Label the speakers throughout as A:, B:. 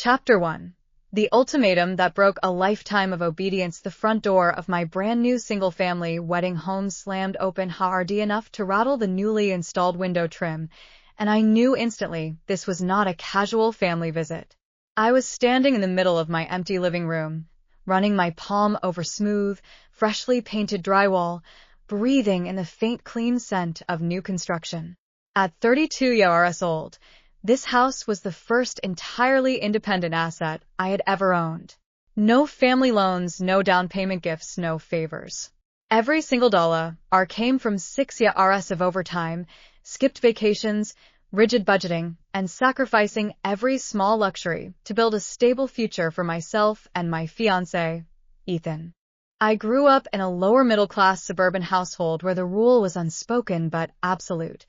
A: Chapter 1. The ultimatum that broke a lifetime of obedience. The front door of my brand new single-family wedding home slammed open hard enough to rattle the newly installed window trim, and I knew instantly this was not a casual family visit. I was standing in the middle of my empty living room, running my palm over smooth, freshly painted drywall, breathing in the faint, clean scent of new construction. At 32 years old, this house was the first entirely independent asset I had ever owned. No family loans, no down payment gifts, no favors. Every single dollar came from 6 years of overtime, skipped vacations, rigid budgeting, and sacrificing every small luxury to build a stable future for myself and my fiancé, Ethan. I grew up in a lower-middle-class suburban household where the rule was unspoken but absolute.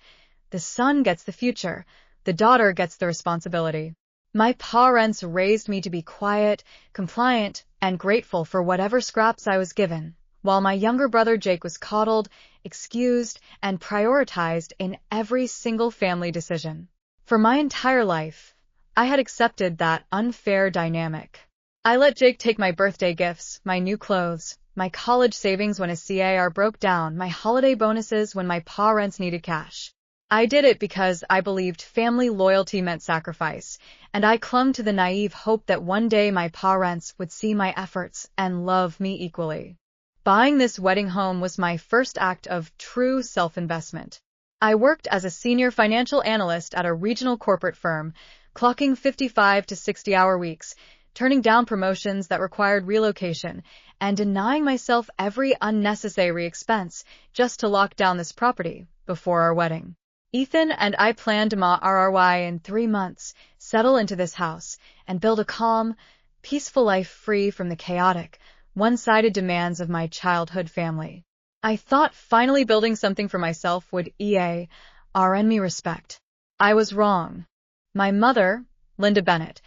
A: The son gets the future. The daughter gets the responsibility. My parents raised me to be quiet, compliant, and grateful for whatever scraps I was given, while my younger brother Jake was coddled, excused, and prioritized in every single family decision. For my entire life, I had accepted that unfair dynamic. I let Jake take my birthday gifts, my new clothes, my college savings when his CAR broke down, my holiday bonuses when my parents needed cash. I did it because I believed family loyalty meant sacrifice, and I clung to the naive hope that one day my parents would see my efforts and love me equally. Buying this wedding home was my first act of true self-investment. I worked as a senior financial analyst at a regional corporate firm, clocking 55 to 60-hour weeks, turning down promotions that required relocation, and denying myself every unnecessary expense just to lock down this property before our wedding. Ethan and I planned to RRY in 3 months, settle into this house, and build a calm, peaceful life free from the chaotic, one-sided demands of my childhood family. I thought finally building something for myself would earn me respect. I was wrong. My mother, Linda Bennett,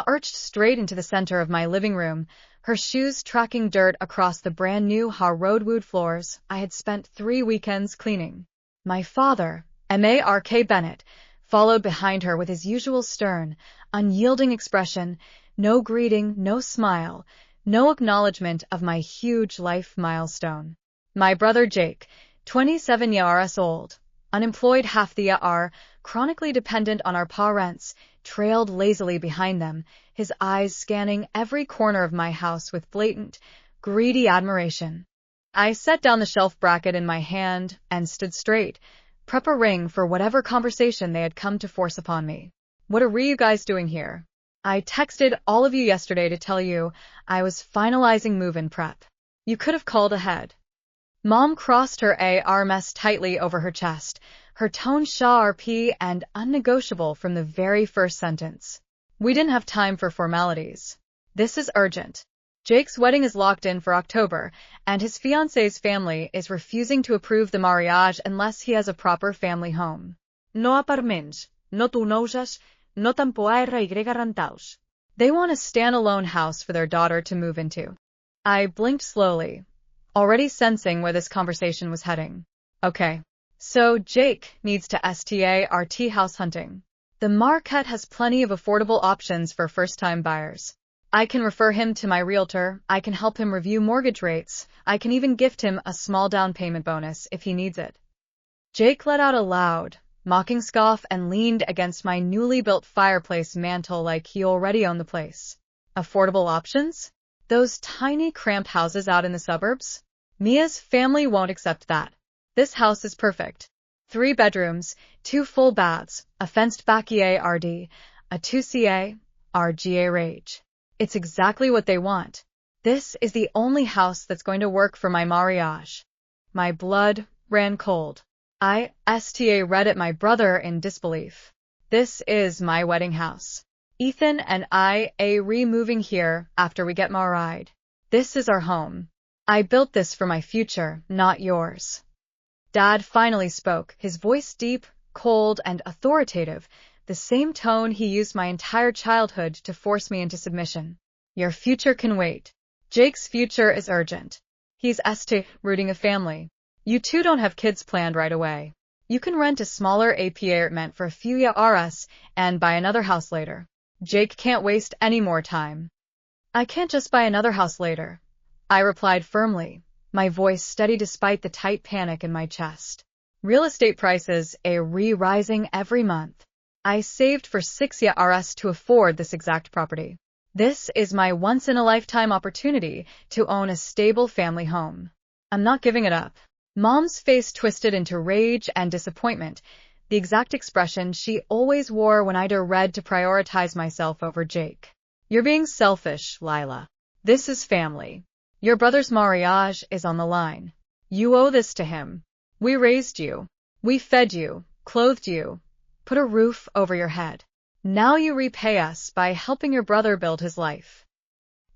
A: urged straight into the center of my living room, her shoes tracking dirt across the brand-new hardwood floors I had spent 3 weekends cleaning. My father, Mark Bennett, followed behind her with his usual stern, unyielding expression, no greeting, no smile, no acknowledgement of my huge life milestone. My brother Jake, 27 years old, unemployed half the year, chronically dependent on our parents, trailed lazily behind them, his eyes scanning every corner of my house with blatant, greedy admiration. I set down the shelf bracket in my hand and stood straight, preparing for whatever conversation they had come to force upon me. What are you guys doing here? I texted all of you yesterday to tell you I was finalizing move-in prep. You could have called ahead. Mom crossed her arms tightly over her chest, her tone sharp and unnegotiable from the very first sentence. We didn't have time for formalities. This is urgent. Jake's wedding is locked in for October, and his fiancé's family is refusing to approve the marriage unless he has a proper family home. No apartments, no tunosas, no tampoco rentaus. They want a standalone house for their daughter to move into. I blinked slowly, already sensing where this conversation was heading. Okay. So Jake needs to start house hunting. The market has plenty of affordable options for first-time buyers. I can refer him to my realtor, I can help him review mortgage rates, I can even gift him a small down payment bonus if he needs it. Jake let out a loud, mocking scoff and leaned against my newly built fireplace mantel like he already owned the place. Affordable options? Those tiny cramped houses out in the suburbs? Mia's family won't accept that. This house is perfect. 3 bedrooms, 2 full baths, a fenced backyard, a 2 RGA rage. It's exactly what they want. This is the only house that's going to work for my marriage. My blood ran cold. I read at my brother in disbelief. This is my wedding house. Ethan and I moving here after we get married. This is our home. I built this for my future, not yours. Dad finally spoke, his voice deep, cold, and authoritative, the same tone he used my entire childhood to force me into submission. Your future can wait. Jake's future is urgent. He's rooting a family. You two don't have kids planned right away. You can rent a smaller apartment for a few years and buy another house later. Jake can't waste any more time. I can't just buy another house later, I replied firmly, my voice steady despite the tight panic in my chest. Real estate prices are rising every month. I saved for 6 years to afford this exact property. This is my once-in-a-lifetime opportunity to own a stable family home. I'm not giving it up. Mom's face twisted into rage and disappointment, the exact expression she always wore when I'd read to prioritize myself over Jake. You're being selfish, Lila. This is family. Your brother's marriage is on the line. You owe this to him. We raised you. We fed you, clothed you, put a roof over your head. Now you repay us by helping your brother build his life.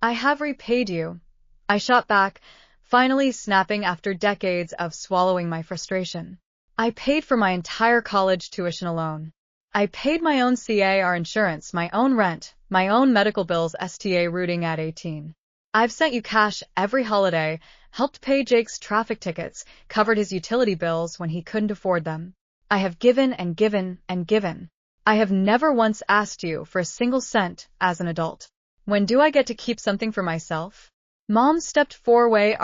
A: I have repaid you, I shot back, finally snapping after decades of swallowing my frustration. I paid for my entire college tuition alone. I paid my own CAR insurance, my own rent, my own medical bills, STA routing at 18. I've sent you cash every holiday, helped pay Jake's traffic tickets, covered his utility bills when he couldn't afford them. I have given and given and given. I have never once asked you for a single cent as an adult. When do I get to keep something for myself? Mom stepped forward,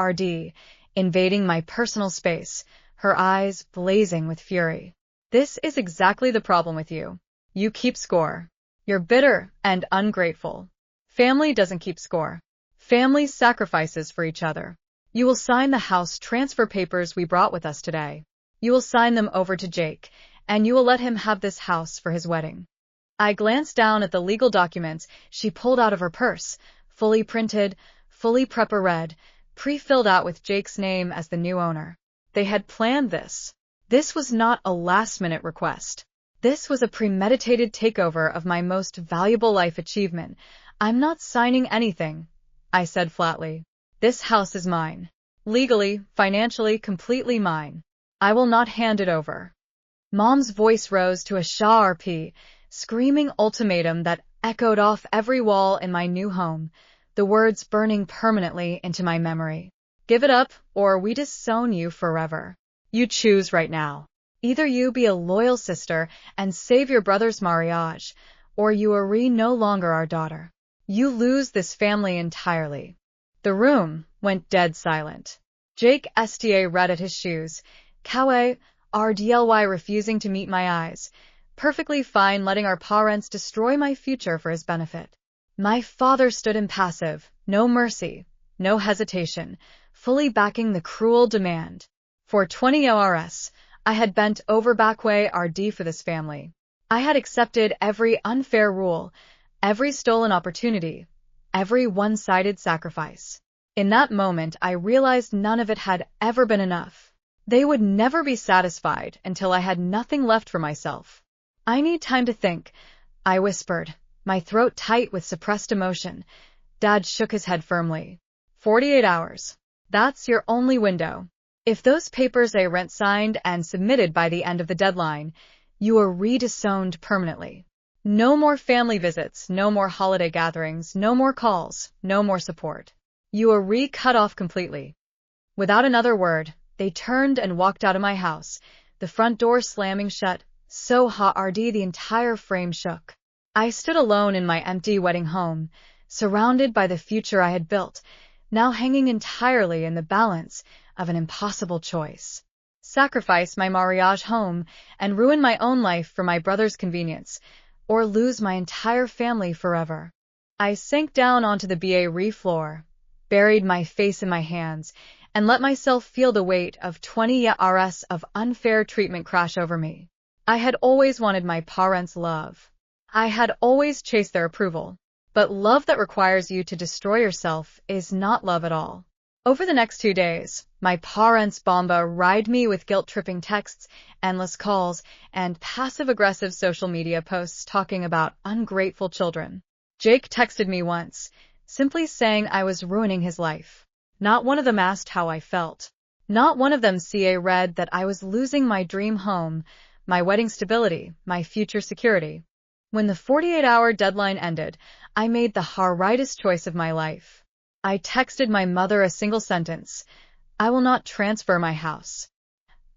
A: invading my personal space, her eyes blazing with fury. This is exactly the problem with you. You keep score. You're bitter and ungrateful. Family doesn't keep score. Family sacrifices for each other. You will sign the house transfer papers we brought with us today. You will sign them over to Jake, and you will let him have this house for his wedding. I glanced down at the legal documents she pulled out of her purse, fully printed, fully prepper-read, pre-filled out with Jake's name as the new owner. They had planned this. This was not a last-minute request. This was a premeditated takeover of my most valuable life achievement. I'm not signing anything, I said flatly. This house is mine. Legally, financially, completely mine. I will not hand it over. Mom's voice rose to a sharp, screaming ultimatum that echoed off every wall in my new home, the words burning permanently into my memory. Give it up, or we disown you forever. You choose right now. Either you be a loyal sister and save your brother's marriage, or you are no longer our daughter. You lose this family entirely. The room went dead silent. Jake Sta read at his shoes, Kawe, RDLY refusing to meet my eyes, perfectly fine letting our parents destroy my future for his benefit. My father stood impassive, no mercy, no hesitation, fully backing the cruel demand. For 20 years, I had bent over backway RD for this family. I had accepted every unfair rule, every stolen opportunity, every one-sided sacrifice. In that moment, I realized none of it had ever been enough. They would never be satisfied until I had nothing left for myself. I need time to think, I whispered, my throat tight with suppressed emotion. Dad shook his head firmly. 48 hours. That's your only window. If those papers are rent signed and submitted by the end of the deadline, you are disowned permanently. No more family visits, no more holiday gatherings, no more calls, no more support. You are cut off completely. Without another word, they turned and walked out of my house, the front door slamming shut, so hard the entire frame shook. I stood alone in my empty wedding home, surrounded by the future I had built, now hanging entirely in the balance of an impossible choice. Sacrifice my marriage home and ruin my own life for my brother's convenience, or lose my entire family forever. I sank down onto the BA floor, buried my face in my hands, and let myself feel the weight of 20 years of unfair treatment crash over me. I had always wanted my parents' love. I had always chased their approval. But love that requires you to destroy yourself is not love at all. Over the next 2 days, my parents bombarded me with guilt-tripping texts, endless calls, and passive-aggressive social media posts talking about ungrateful children. Jake texted me once, simply saying I was ruining his life. Not one of them asked how I felt. Not one of them read that I was losing my dream home, my wedding stability, my future security. When the 48-hour deadline ended, I made the hardest choice of my life. I texted my mother a single sentence. I will not transfer my house.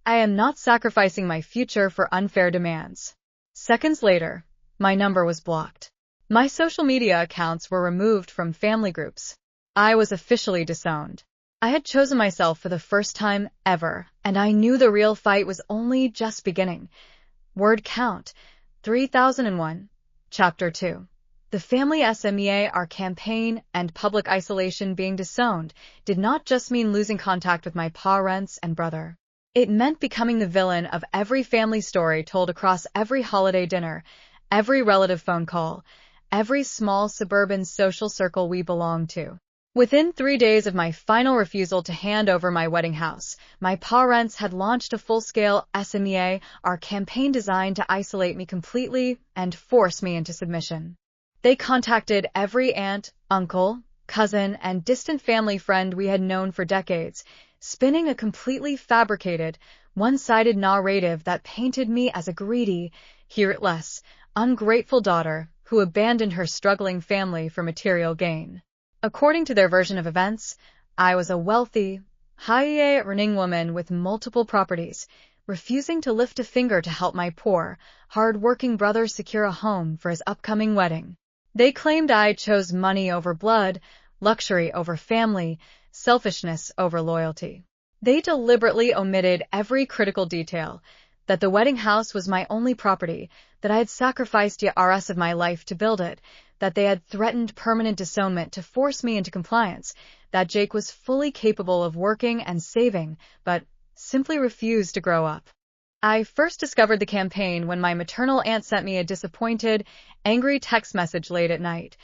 A: I am not sacrificing my future for unfair demands. Seconds later, my number was blocked. My social media accounts were removed from family groups. I was officially disowned. I had chosen myself for the first time ever, and I knew the real fight was only just beginning. Word count, 3001. Chapter 2. The family SMEA, our campaign, and public isolation being disowned did not just mean losing contact with my parents and brother. It meant becoming the villain of every family story told across every holiday dinner, every relative phone call, every small suburban social circle we belonged to. Within 3 days of my final refusal to hand over my wedding house, my parents had launched a full-scale SMEA, our campaign designed to isolate me completely and force me into submission. They contacted every aunt, uncle, cousin, and distant family friend we had known for decades, spinning a completely fabricated, one-sided narrative that painted me as a greedy, heartless, ungrateful daughter who abandoned her struggling family for material gain. According to their version of events, I was a wealthy, high-earning woman with multiple properties, refusing to lift a finger to help my poor, hard-working brother secure a home for his upcoming wedding. They claimed I chose money over blood, luxury over family, selfishness over loyalty. They deliberately omitted every critical detail, that the wedding house was my only property, that I had sacrificed years of my life to build it, that they had threatened permanent disownment to force me into compliance, that Jake was fully capable of working and saving, but simply refused to grow up. I first discovered the campaign when my maternal aunt sent me a disappointed, angry text message late at night,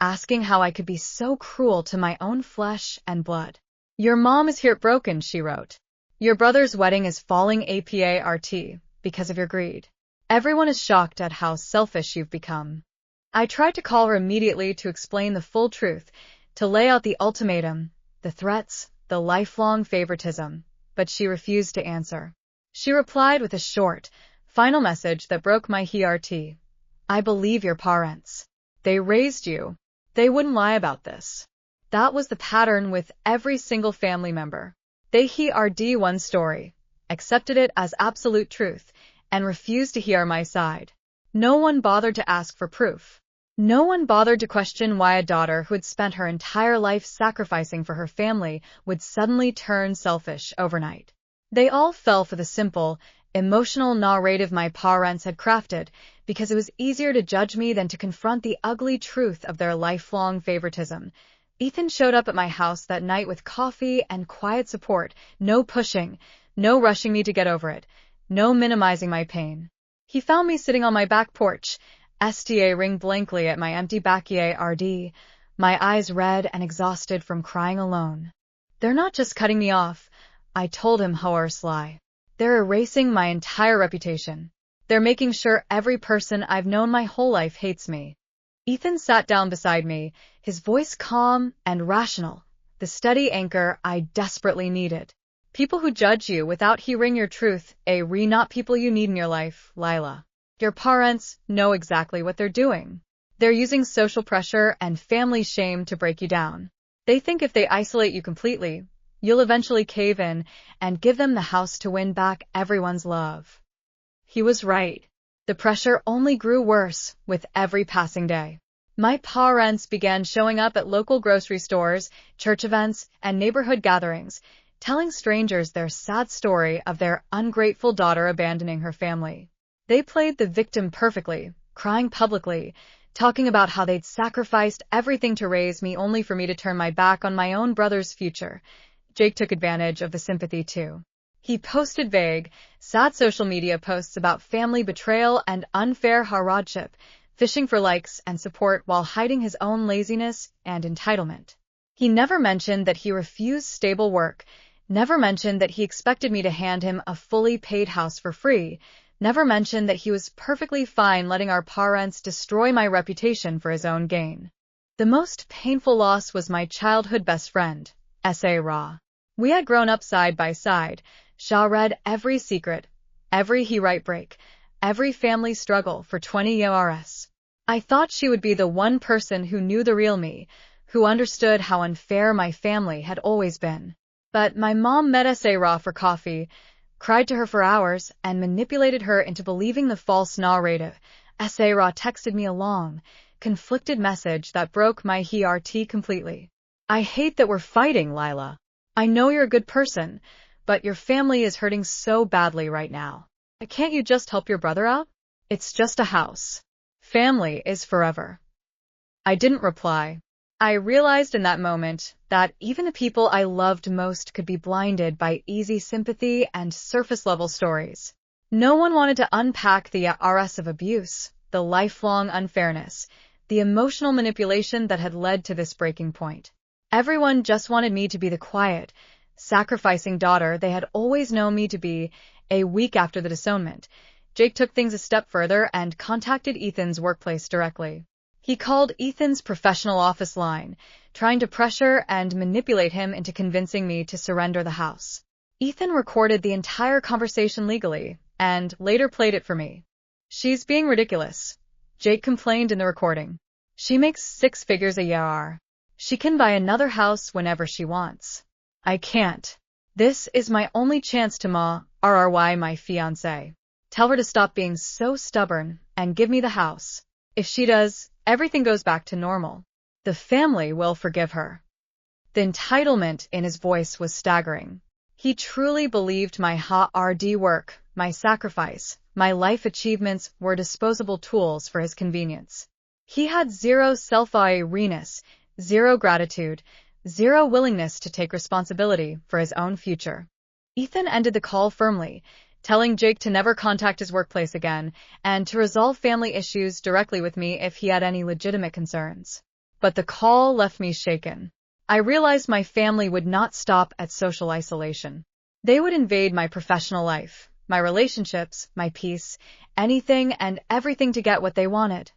A: asking how I could be so cruel to my own flesh and blood. "Your mom is heartbroken," she wrote. "Your brother's wedding is falling apart because of your greed. Everyone is shocked at how selfish you've become." I tried to call her immediately to explain the full truth, to lay out the ultimatum, the threats, the lifelong favoritism, but she refused to answer. She replied with a short, final message that broke my heart. "I believe your parents. They raised you. They wouldn't lie about this." That was the pattern with every single family member. They heard one story, accepted it as absolute truth, and refused to hear my side. No one bothered to ask for proof. No one bothered to question why a daughter who had spent her entire life sacrificing for her family would suddenly turn selfish overnight. They all fell for the simple, emotional narrative my parents had crafted, because it was easier to judge me than to confront the ugly truth of their lifelong favoritism. Ethan showed up at my house that night with coffee and quiet support, no pushing, no rushing me to get over it, no minimizing my pain. He found me sitting on my back porch, staring blankly at my empty backyard, my eyes red and exhausted from crying alone. "They're not just cutting me off," I told him hoarsely. "They're erasing my entire reputation. They're making sure every person I've known my whole life hates me." Ethan sat down beside me, his voice calm and rational, the steady anchor I desperately needed. "People who judge you without hearing your truth are not people you need in your life, Lila. Your parents know exactly what they're doing. They're using social pressure and family shame to break you down. They think if they isolate you completely, you'll eventually cave in and give them the house to win back everyone's love." He was right. The pressure only grew worse with every passing day. My parents began showing up at local grocery stores, church events, and neighborhood gatherings, telling strangers their sad story of their ungrateful daughter abandoning her family. They played the victim perfectly, crying publicly, talking about how they'd sacrificed everything to raise me only for me to turn my back on my own brother's future. Jake took advantage of the sympathy too. He posted vague, sad social media posts about family betrayal and unfair hardship, fishing for likes and support while hiding his own laziness and entitlement. He never mentioned that he refused stable work, never mentioned that he expected me to hand him a fully paid house for free, never mentioned that he was perfectly fine letting our parents destroy my reputation for his own gain. The most painful loss was my childhood best friend, Ra. We had grown up side by side. Shaw read every secret, every heartbreak, every family struggle for 20 years. I thought she would be the one person who knew the real me, who understood how unfair my family had always been. But my mom met Ra for coffee, cried to her for hours, and manipulated her into believing the false narrative. Ra texted me a long, conflicted message that broke my heart completely. I hate that we're fighting, Lila. I know you're a good person, but your family is hurting so badly right now. Can't you just help your brother out? It's just a house. Family is forever. I didn't reply. I realized in that moment that even the people I loved most could be blinded by easy sympathy and surface-level stories. No one wanted to unpack the RS of abuse, the lifelong unfairness, the emotional manipulation that had led to this breaking point. Everyone just wanted me to be the quiet, sacrificing daughter they had always known me to be. A week after the disownment, Jake took things a step further and contacted Ethan's workplace directly. He called Ethan's professional office line, trying to pressure and manipulate him into convincing me to surrender the house. Ethan recorded the entire conversation legally and later played it for me. She's being ridiculous, Jake complained in the recording. She makes 6 figures a year. She can buy another house whenever she wants. I can't. This is my only chance to RRY my fiancé. Tell her to stop being so stubborn and give me the house. If she does, everything goes back to normal. The family will forgive her. The entitlement in his voice was staggering. He truly believed my hard work, my sacrifice, my life achievements were disposable tools for his convenience. He had zero self-awareness, zero gratitude, zero willingness to take responsibility for his own future. Ethan ended the call firmly, telling Jake to never contact his workplace again and to resolve family issues directly with me if he had any legitimate concerns. But the call left me shaken. I realized my family would not stop at social isolation. They would invade my professional life, my relationships, my peace, anything and everything to get what they wanted.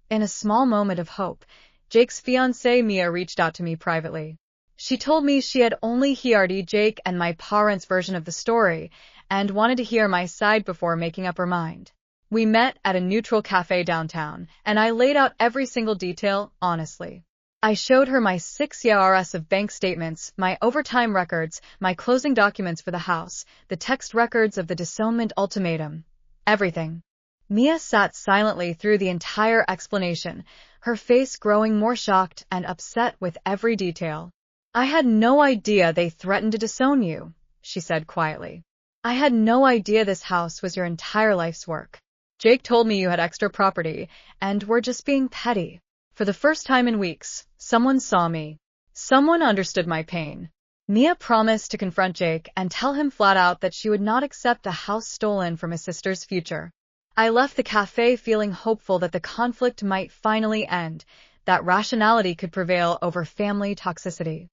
A: In a small moment of hope, Jake's fiancée Mia reached out to me privately. She told me she had only heard Jake and my parents' version of the story and wanted to hear my side before making up her mind. We met at a neutral cafe downtown, and I laid out every single detail honestly. I showed her my 6 years of bank statements, my overtime records, my closing documents for the house, the text records of the disownment ultimatum. Everything. Mia sat silently through the entire explanation, her face growing more shocked and upset with every detail. I had no idea they threatened to disown you, she said quietly. I had no idea this house was your entire life's work. Jake told me you had extra property and were just being petty. For the first time in weeks, someone saw me. Someone understood my pain. Mia promised to confront Jake and tell him flat out that she would not accept a house stolen from his sister's future. I left the cafe feeling hopeful that the conflict might finally end, that rationality could prevail over family toxicity.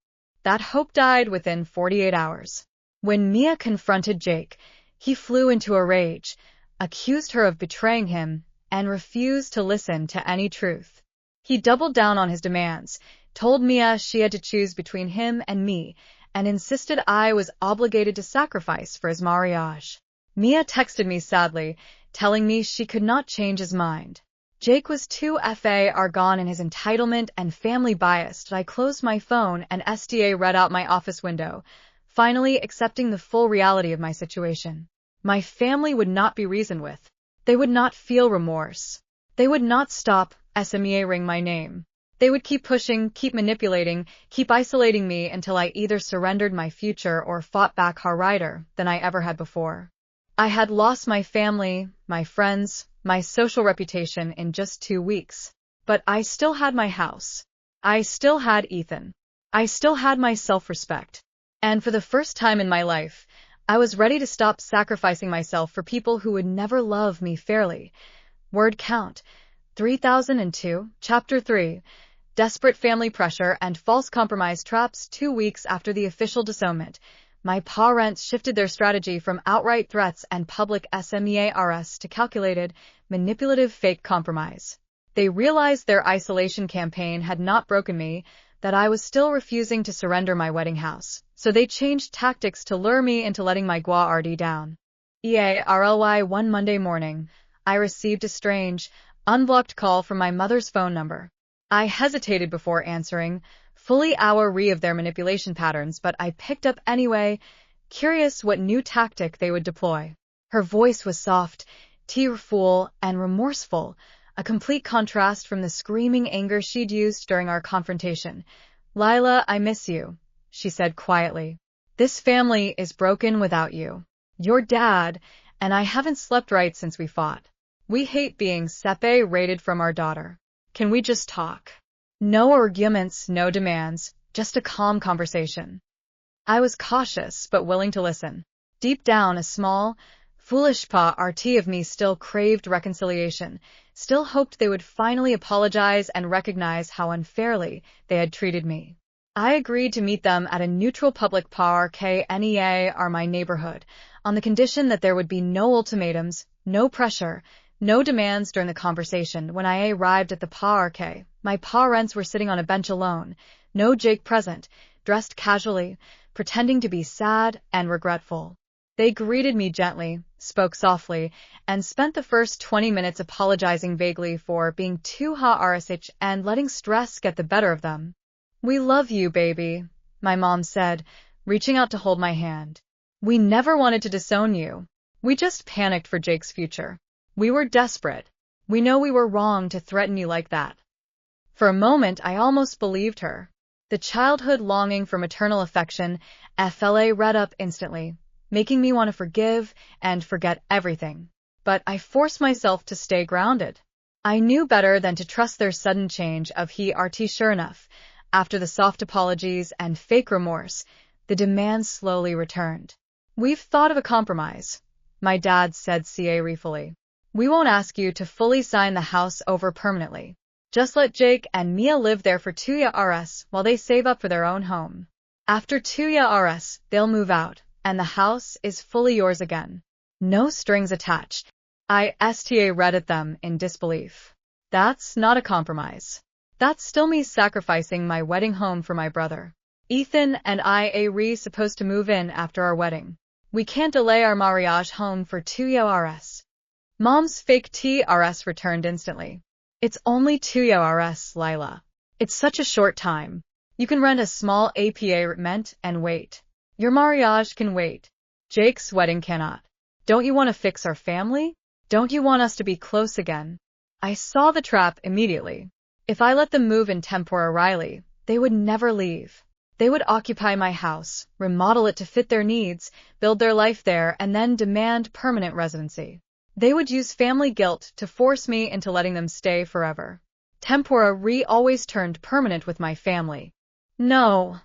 A: That hope died within 48 hours. When Mia confronted Jake, he flew into a rage, accused her of betraying him, and refused to listen to any truth. He doubled down on his demands, told Mia she had to choose between him and me, and insisted I was obligated to sacrifice for his marriage. Mia texted me sadly, telling me she could not change his mind. Jake was too far gone in his entitlement and family biased. I closed my phone and read out my office window, finally accepting the full reality of my situation. My family would not be reasoned with. They would not feel remorse. They would not stop ring my name. They would keep pushing, keep manipulating, keep isolating me until I either surrendered my future or fought back harder than I ever had before. I had lost my family, my friends, my social reputation in just 2 weeks. But I still had my house. I still had Ethan. I still had my self-respect. And for the first time in my life, I was ready to stop sacrificing myself for people who would never love me fairly. Word count. 3002, Chapter 3. Desperate family pressure and false compromise traps. 2 weeks after the official disownment, my parents shifted their strategy from outright threats and public SMEARS to calculated, manipulative fake compromise. They realized their isolation campaign had not broken me, that I was still refusing to surrender my wedding house, so they changed tactics to lure me into letting my RD down. One Monday morning, I received a strange, unblocked call from my mother's phone number. I hesitated before answering, fully aware of their manipulation patterns, but I picked up anyway, curious what new tactic they would deploy. Her voice was soft, tearful, and remorseful, a complete contrast from the screaming anger she'd used during our confrontation. "Lila, I miss you," she said quietly. "This family is broken without you. Your dad and I haven't slept right since we fought. We hate being separated from our daughter. Can we just talk? No arguments, no demands, just a calm conversation." I was cautious but willing to listen. Deep down, a small, foolish part of me still craved reconciliation, still hoped they would finally apologize and recognize how unfairly they had treated me. I agreed to meet them at a neutral public park near my neighborhood, on the condition that there would be no ultimatums, no pressure, no demands during the conversation. When I arrived at the park, my parents were sitting on a bench alone, no Jake present, dressed casually, pretending to be sad and regretful. They greeted me gently, spoke softly, and spent the first 20 minutes apologizing vaguely for being too hard and letting stress get the better of them. "We love you, baby," my mom said, reaching out to hold my hand. "We never wanted to disown you. We just panicked for Jake's future. We were desperate. We know we were wrong to threaten you like that." For a moment, I almost believed her. The childhood longing for maternal affection read up instantly, making me want to forgive and forget everything. But I forced myself to stay grounded. I knew better than to trust their sudden change of heart. Sure enough, after the soft apologies and fake remorse, the demands slowly returned. "We've thought of a compromise," my dad said ruefully. "We won't ask you to fully sign the house over permanently. Just let Jake and Mia live there for 2 years while they save up for their own home. After 2 years, they'll move out, and the house is fully yours again. No strings attached." I read at them in disbelief. That's not a compromise. That's still me sacrificing my wedding home for my brother. Ethan and I are supposed to move in after our wedding. We can't delay our marriage home for 2 years. Mom's fake TRS returned instantly. "It's only 2 years, Lila. It's such a short time. You can rent a small apartment and wait. Your marriage can wait. Jake's wedding cannot. Don't you want to fix our family? Don't you want us to be close again?" I saw the trap immediately. If I let them move in temporarily, they would never leave. They would occupy my house, remodel it to fit their needs, build their life there, and then demand permanent residency. They would use family guilt to force me into letting them stay forever. Temporary always turned permanent with my family. "No,"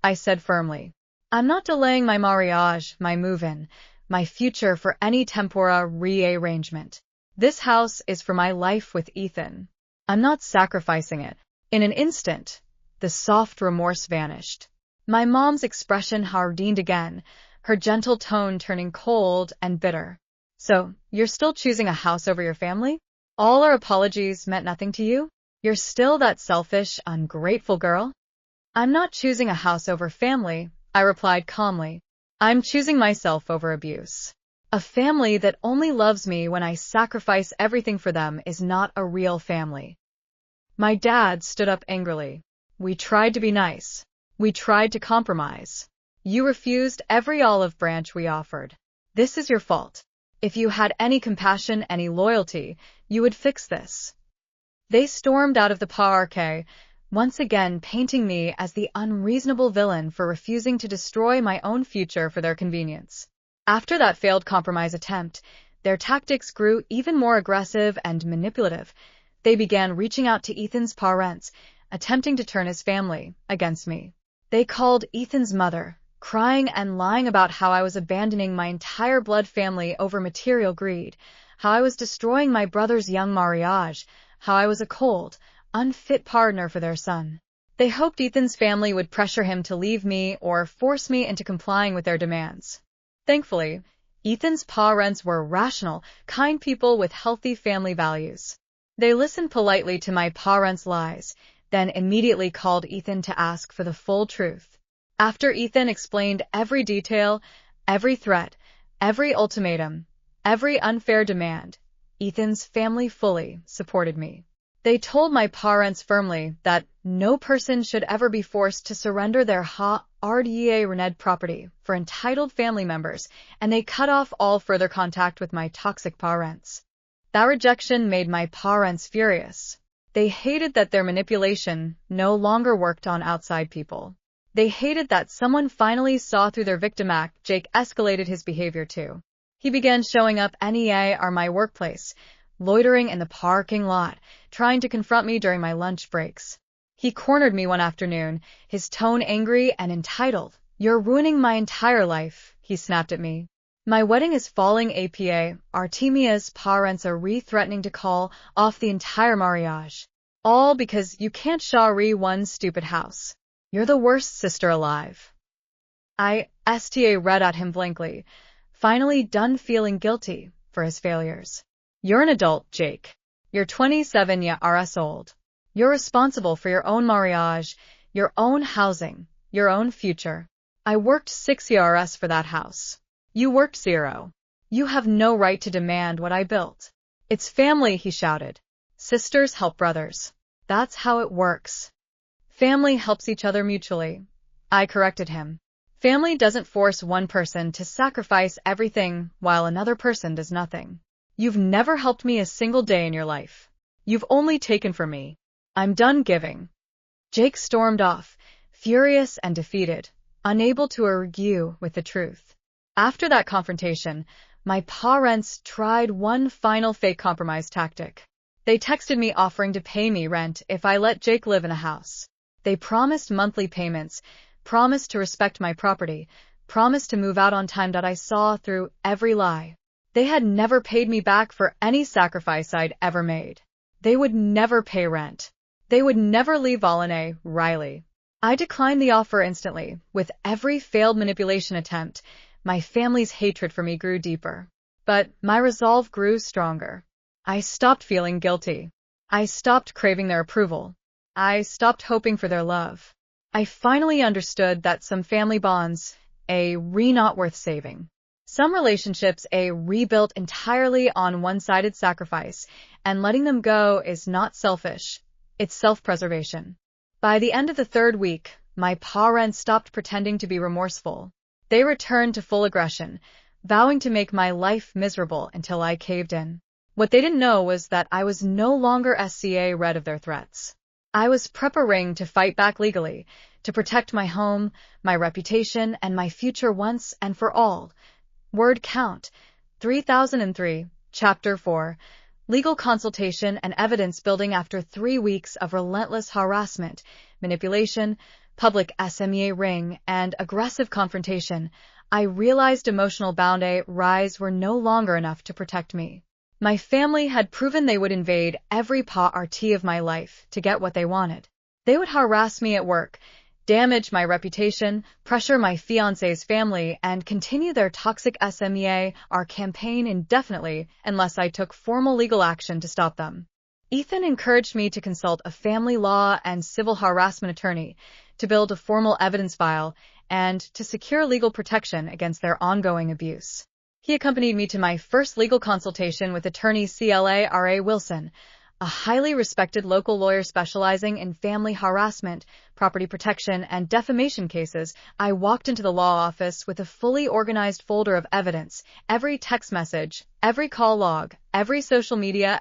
A: I said firmly. "I'm not delaying my marriage, my move-in, my future for any temporary arrangement. This house is for my life with Ethan. I'm not sacrificing it." In an instant, the soft remorse vanished. My mom's expression hardened again, her gentle tone turning cold and bitter. "So, you're still choosing a house over your family? All our apologies meant nothing to you? You're still that selfish, ungrateful girl?" "I'm not choosing a house over family," I replied calmly. "I'm choosing myself over abuse. A family that only loves me when I sacrifice everything for them is not a real family." My dad stood up angrily. "We tried to be nice. We tried to compromise. You refused every olive branch we offered. This is your fault. If you had any compassion, any loyalty, you would fix this." They stormed out of the park, once again painting me as the unreasonable villain for refusing to destroy my own future for their convenience. After that failed compromise attempt, their tactics grew even more aggressive and manipulative. They began reaching out to Ethan's parents, attempting to turn his family against me. They called Ethan's mother, crying and lying about how I was abandoning my entire blood family over material greed, how I was destroying my brother's young marriage, how I was a cold, unfit partner for their son. They hoped Ethan's family would pressure him to leave me or force me into complying with their demands. Thankfully, Ethan's parents were rational, kind people with healthy family values. They listened politely to my parents' lies, then immediately called Ethan to ask for the full truth. After Ethan explained every detail, every threat, every ultimatum, every unfair demand, Ethan's family fully supported me. They told my parents firmly that no person should ever be forced to surrender their hard-earned property for entitled family members, and they cut off all further contact with my toxic parents. That rejection made my parents furious. They hated that their manipulation no longer worked on outside people. They hated that someone finally saw through their victim act. Jake escalated his behavior too. He began showing up at my workplace, loitering in the parking lot, trying to confront me during my lunch breaks. He cornered me one afternoon, his tone angry and entitled. "You're ruining my entire life," he snapped at me. "My wedding is falling apart. Artemia's parents are threatening to call off the entire marriage. All because you can't show one stupid house. You're the worst sister alive." I read at him blankly, finally done feeling guilty for his failures. "You're an adult, Jake. You're 27 years old. You're responsible for your own marriage, your own housing, your own future. I worked 6 years for that house. You worked 0. You have no right to demand what I built." "It's family," he shouted. "Sisters help brothers. That's how it works. Family helps each other mutually." I corrected him. "Family doesn't force one person to sacrifice everything while another person does nothing. You've never helped me a single day in your life. You've only taken from me. I'm done giving." Jake stormed off, furious and defeated, unable to argue with the truth. After that confrontation, my parents tried one final fake compromise tactic. They texted me offering to pay me rent if I let Jake live in a house. They promised monthly payments, promised to respect my property, promised to move out on time. I saw through every lie. They had never paid me back for any sacrifice I'd ever made. They would never pay rent. They would never leave Riley. I declined the offer instantly. With every failed manipulation attempt, my family's hatred for me grew deeper. But my resolve grew stronger. I stopped feeling guilty. I stopped craving their approval. I stopped hoping for their love. I finally understood that some family bonds not worth saving. Some relationships rebuilt entirely on one-sided sacrifice, and letting them go is not selfish. It's self-preservation. By the end of the 3rd week, my parents stopped pretending to be remorseful. They returned to full aggression, vowing to make my life miserable until I caved in. What they didn't know was that I was no longer rid of their threats. I was preparing to fight back legally, to protect my home, my reputation, and my future once and for all. Word count, 3003, Chapter 4. Legal consultation and evidence building. After 3 weeks of relentless harassment, manipulation, public ring, and aggressive confrontation, I realized emotional boundaries were no longer enough to protect me. My family had proven they would invade every part of my life to get what they wanted. They would harass me at work, damage my reputation, pressure my fiancé's family, and continue their toxic our campaign indefinitely unless I took formal legal action to stop them. Ethan encouraged me to consult a family law and civil harassment attorney, to build a formal evidence file, and to secure legal protection against their ongoing abuse. He accompanied me to my first legal consultation with attorney Clara Wilson, a highly respected local lawyer specializing in family harassment, property protection, and defamation cases. I walked into the law office with a fully organized folder of evidence, every text message, every call log, every social media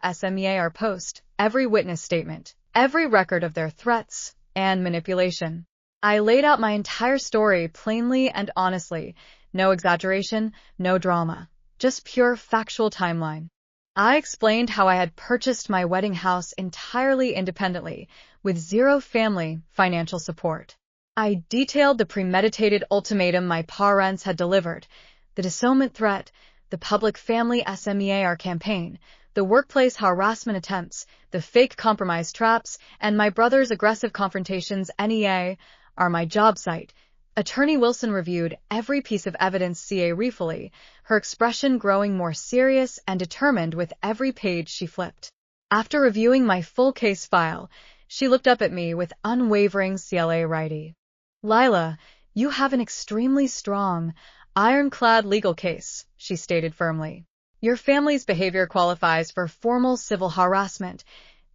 A: post, every witness statement, every record of their threats and manipulation. I laid out my entire story plainly and honestly, no exaggeration, no drama, just pure factual timeline. I explained how I had purchased my wedding house entirely independently, with 0 family financial support. I detailed the premeditated ultimatum my parents had delivered, the disownment threat, the public family campaign, the workplace harassment attempts, the fake compromise traps, and my brother's aggressive confrontations. My job site. Attorney Wilson reviewed every piece of evidence carefully, her expression growing more serious and determined with every page she flipped. After reviewing my full case file, she looked up at me with unwavering clarity. "Lila, you have an extremely strong, ironclad legal case," she stated firmly. "Your family's behavior qualifies for formal civil harassment,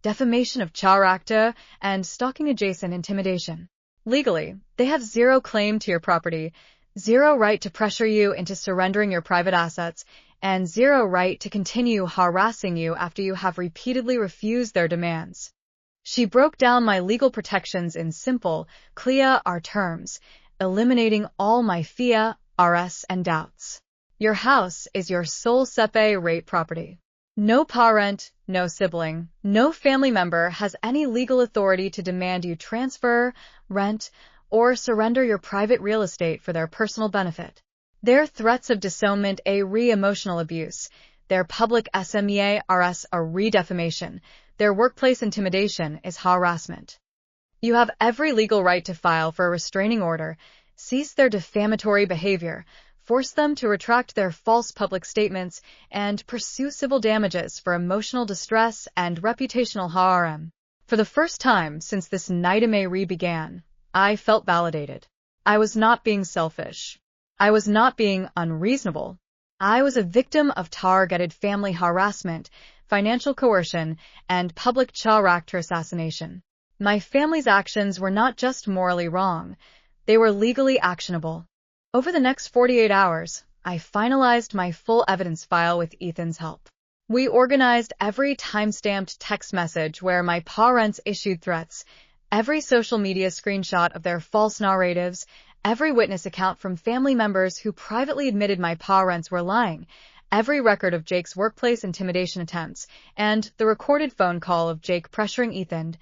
A: defamation of character, and stalking-adjacent intimidation. Legally, they have 0 claim to your property, 0 right to pressure you into surrendering your private assets, and zero right to continue harassing you after you have repeatedly refused their demands. She broke down my legal protections in simple, clear terms, eliminating all my FIA-RS and doubts. Your house is your sole separate property. No parent, no sibling, no family member has any legal authority to demand you transfer, rent, or surrender your private real estate for their personal benefit. Their threats of disownment emotional abuse, their public SMEA-RS re-defamation, their workplace intimidation is harassment. You have every legal right to file for a restraining order, cease their defamatory behavior, force them to retract their false public statements, and pursue civil damages for emotional distress and reputational harm. For the first time since this nightmare began, I felt validated. I was not being selfish. I was not being unreasonable. I was a victim of targeted family harassment, financial coercion, and public character assassination. My family's actions were not just morally wrong, they were legally actionable. Over the next 48 hours, I finalized my full evidence file with Ethan's help. We organized every time-stamped text message where my parents issued threats, every social media screenshot of their false narratives, every witness account from family members who privately admitted my parents were lying, every record of Jake's workplace intimidation attempts, and the recorded phone call of Jake pressuring Ethan.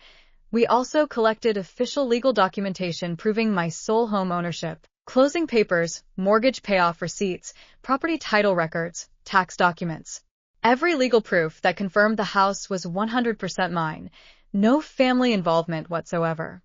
A: We also collected official legal documentation proving my sole home ownership, closing papers, mortgage payoff receipts, property title records, tax documents. Every legal proof that confirmed the house was 100% mine, no family involvement whatsoever.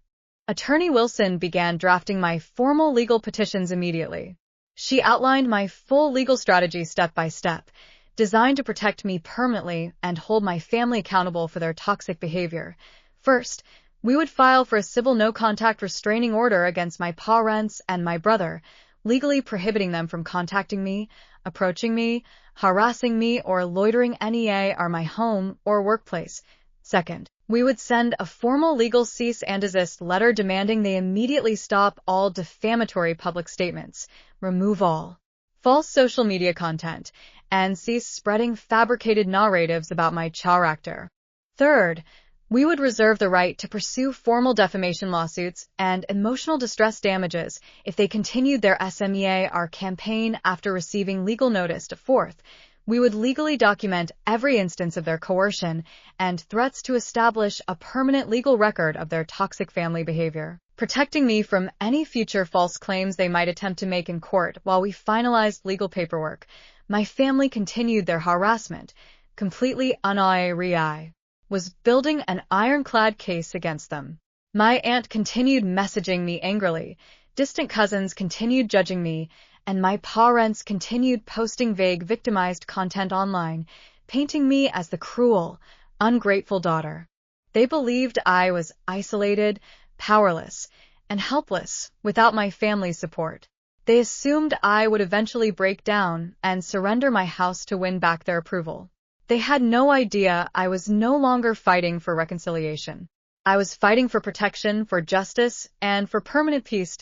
A: Attorney Wilson began drafting my formal legal petitions immediately. She outlined my full legal strategy step by step, designed to protect me permanently and hold my family accountable for their toxic behavior. First, we would file for a civil no-contact restraining order against my parents and my brother, legally prohibiting them from contacting me, approaching me, harassing me, or loitering anywhere my home or workplace. Second, we would send a formal legal cease and desist letter demanding they immediately stop all defamatory public statements, remove all false social media content, and cease spreading fabricated narratives about my character. Third, we would reserve the right to pursue formal defamation lawsuits and emotional distress damages if they continued their SMEA campaign after receiving legal notice. Fourth, we would legally document every instance of their coercion and threats to establish a permanent legal record of their toxic family behavior, protecting me from any future false claims they might attempt to make in court. While we finalized legal paperwork, my family continued their harassment, completely unaware was building an ironclad case against them. My aunt continued messaging me angrily, distant cousins continued judging me, and my parents continued posting vague victimized content online, painting me as the cruel, ungrateful daughter. They believed I was isolated, powerless, and helpless without my family's support. They assumed I would eventually break down and surrender my house to win back their approval. They had no idea I was no longer fighting for reconciliation. I was fighting for protection, for justice, and for permanent peace.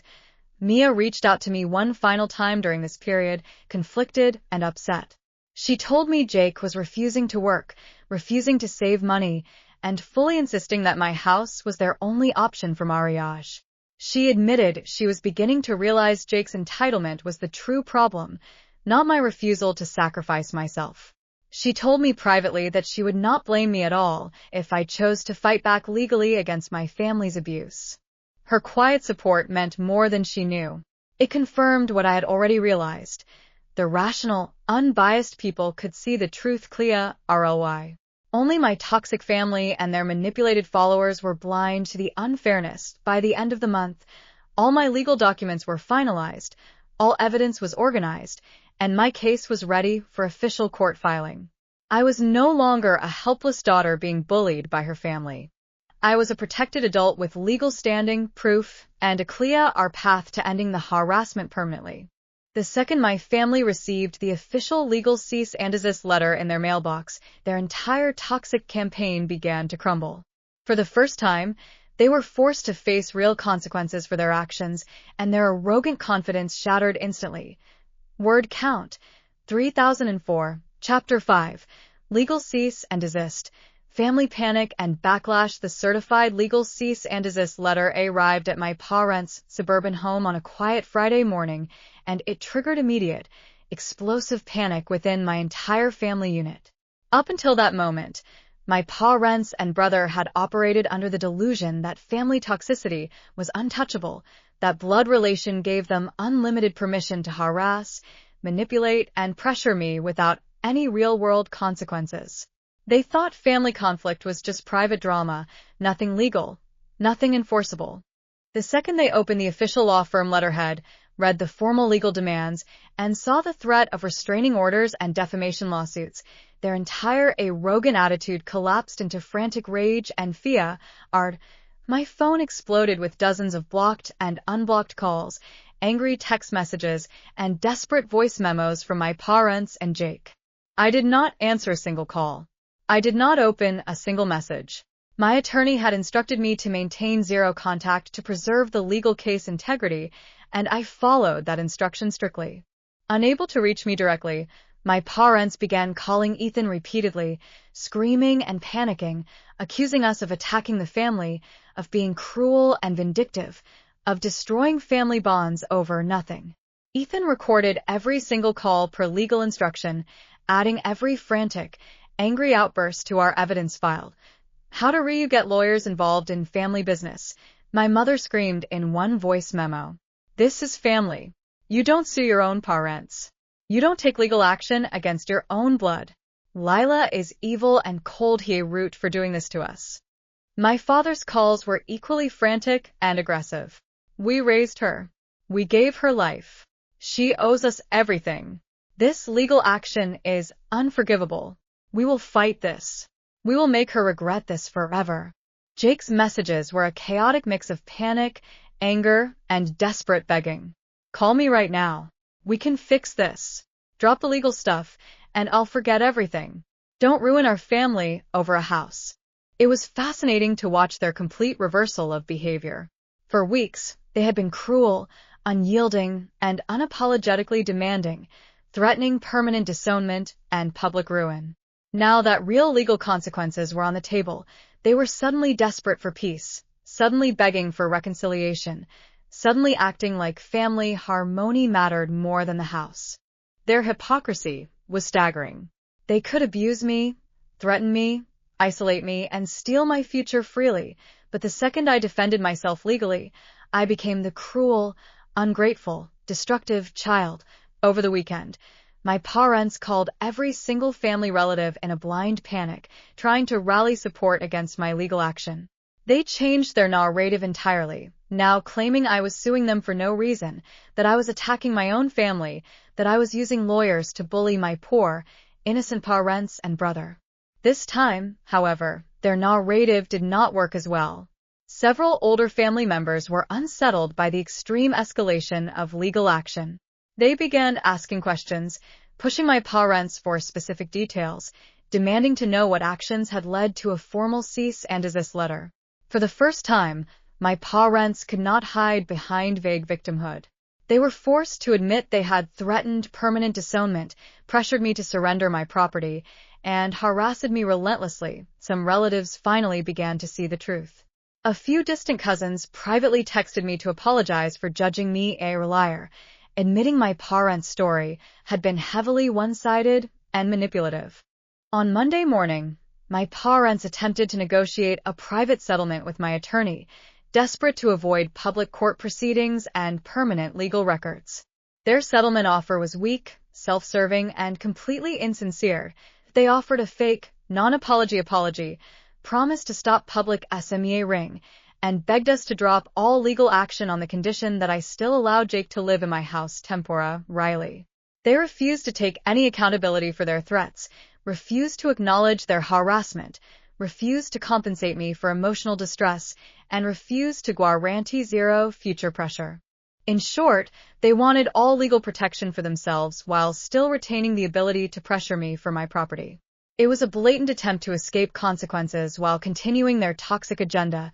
A: Mia reached out to me one final time during this period, conflicted and upset. She told me Jake was refusing to work, refusing to save money, and fully insisting that my house was their only option for marriage. She admitted she was beginning to realize Jake's entitlement was the true problem, not my refusal to sacrifice myself. She told me privately that she would not blame me at all if I chose to fight back legally against my family's abuse. Her quiet support meant more than she knew. It confirmed what I had already realized. The rational, unbiased people could see the truth clear ROI. Only my toxic family and their manipulated followers were blind to the unfairness. By the end of the month, all my legal documents were finalized, all evidence was organized, and my case was ready for official court filing. I was no longer a helpless daughter being bullied by her family. I was a protected adult with legal standing, proof, and a clear path to ending the harassment permanently. The second my family received the official legal cease and desist letter in their mailbox, their entire toxic campaign began to crumble. For the first time, they were forced to face real consequences for their actions, and their arrogant confidence shattered instantly. Word count: 3004, Chapter 5. Legal cease and desist. Family panic and backlash. The certified legal cease and desist letter arrived at my parents' suburban home on a quiet Friday morning, and it triggered immediate, explosive panic within my entire family unit. Up until that moment, my parents and brother had operated under the delusion that family toxicity was untouchable, that blood relation gave them unlimited permission to harass, manipulate, and pressure me without any real-world consequences. They thought family conflict was just private drama, nothing legal, nothing enforceable. The second they opened the official law firm letterhead, read the formal legal demands, and saw the threat of restraining orders and defamation lawsuits, their entire arrogant attitude collapsed into frantic rage and fear. My phone exploded with dozens of blocked and unblocked calls, angry text messages, and desperate voice memos from my parents and Jake. I did not answer a single call. I did not open a single message. My attorney had instructed me to maintain zero contact to preserve the legal case integrity, and I followed that instruction strictly. Unable to reach me directly, my parents began calling Ethan repeatedly, screaming and panicking, accusing us of attacking the family, of being cruel and vindictive, of destroying family bonds over nothing. Ethan recorded every single call per legal instruction, adding every frantic, angry outburst to our evidence file. How do you get lawyers involved in family business? My mother screamed in one voice memo. This is family. You don't sue your own parents. You don't take legal action against your own blood. Lila is evil and cold. He a root for doing this to us. My father's calls were equally frantic and aggressive. We raised her. We gave her life. She owes us everything. This legal action is unforgivable. We will fight this. We will make her regret this forever. Jake's messages were a chaotic mix of panic, anger, and desperate begging. Call me right now. We can fix this. Drop the legal stuff, and I'll forget everything. Don't ruin our family over a house. It was fascinating to watch their complete reversal of behavior. For weeks, they had been cruel, unyielding, and unapologetically demanding, threatening permanent disownment and public ruin. Now that real legal consequences were on the table, they were suddenly desperate for peace, suddenly begging for reconciliation, suddenly acting like family harmony mattered more than the house. Their hypocrisy was staggering. They could abuse me, threaten me, isolate me, and steal my future freely, but the second I defended myself legally, I became the cruel, ungrateful, destructive child. Over the weekend, my parents called every single family relative in a blind panic, trying to rally support against my legal action. They changed their narrative entirely, now claiming I was suing them for no reason, that I was attacking my own family, that I was using lawyers to bully my poor, innocent parents and brother. This time, however, their narrative did not work as well. Several older family members were unsettled by the extreme escalation of legal action. They began asking questions, pushing my parents for specific details, demanding to know what actions had led to a formal cease and desist letter. For the first time, my parents could not hide behind vague victimhood. They were forced to admit they had threatened permanent disownment, pressured me to surrender my property, and harassed me relentlessly. Some relatives finally began to see the truth. A few distant cousins privately texted me to apologize for judging me a liar, admitting my parents' story had been heavily one-sided and manipulative. On Monday morning, my parents attempted to negotiate a private settlement with my attorney, desperate to avoid public court proceedings and permanent legal records. Their settlement offer was weak, self-serving, and completely insincere. They offered a fake, non-apology apology, promised to stop public SMEA ring, and begged us to drop all legal action on the condition that I still allow Jake to live in my house temporarily. They refused to take any accountability for their threats, refused to acknowledge their harassment, refused to compensate me for emotional distress, and refused to guarantee zero future pressure. In short, they wanted all legal protection for themselves while still retaining the ability to pressure me for my property. It was a blatant attempt to escape consequences while continuing their toxic agenda.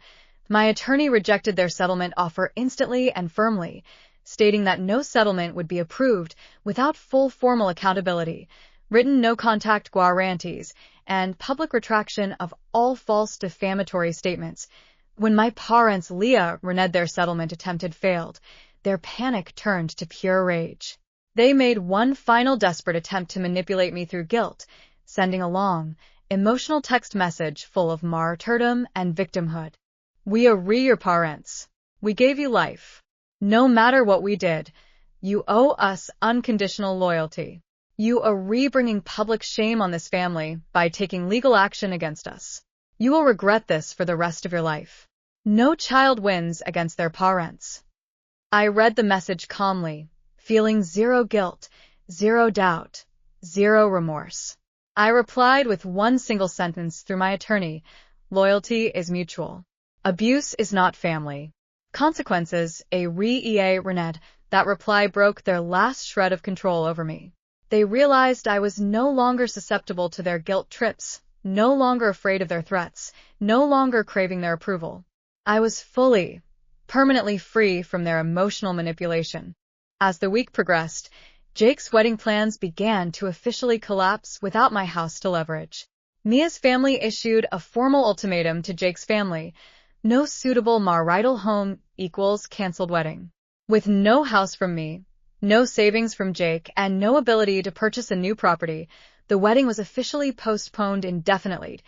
A: My attorney rejected their settlement offer instantly and firmly, stating that no settlement would be approved without full formal accountability, written no-contact guarantees, and public retraction of all false defamatory statements. When my parents Leah reneged their settlement attempted failed, their panic turned to pure rage. They made one final desperate attempt to manipulate me through guilt, sending a long, emotional text message full of martyrdom and victimhood. We are your parents. We gave you life. No matter what we did, you owe us unconditional loyalty. You are bringing public shame on this family by taking legal action against us. You will regret this for the rest of your life. No child wins against their parents. I read the message calmly, feeling zero guilt, zero doubt, zero remorse. I replied with one single sentence through my attorney: loyalty is mutual. Abuse is not family. Consequences, reneged. That reply broke their last shred of control over me. They realized I was no longer susceptible to their guilt trips, no longer afraid of their threats, no longer craving their approval. I was fully, permanently free from their emotional manipulation. As the week progressed, Jake's wedding plans began to officially collapse without my house to leverage. Mia's family issued a formal ultimatum to Jake's family: no suitable marital home equals canceled wedding. With no house from me, no savings from Jake, and no ability to purchase a new property, the wedding was officially postponed indefinitely.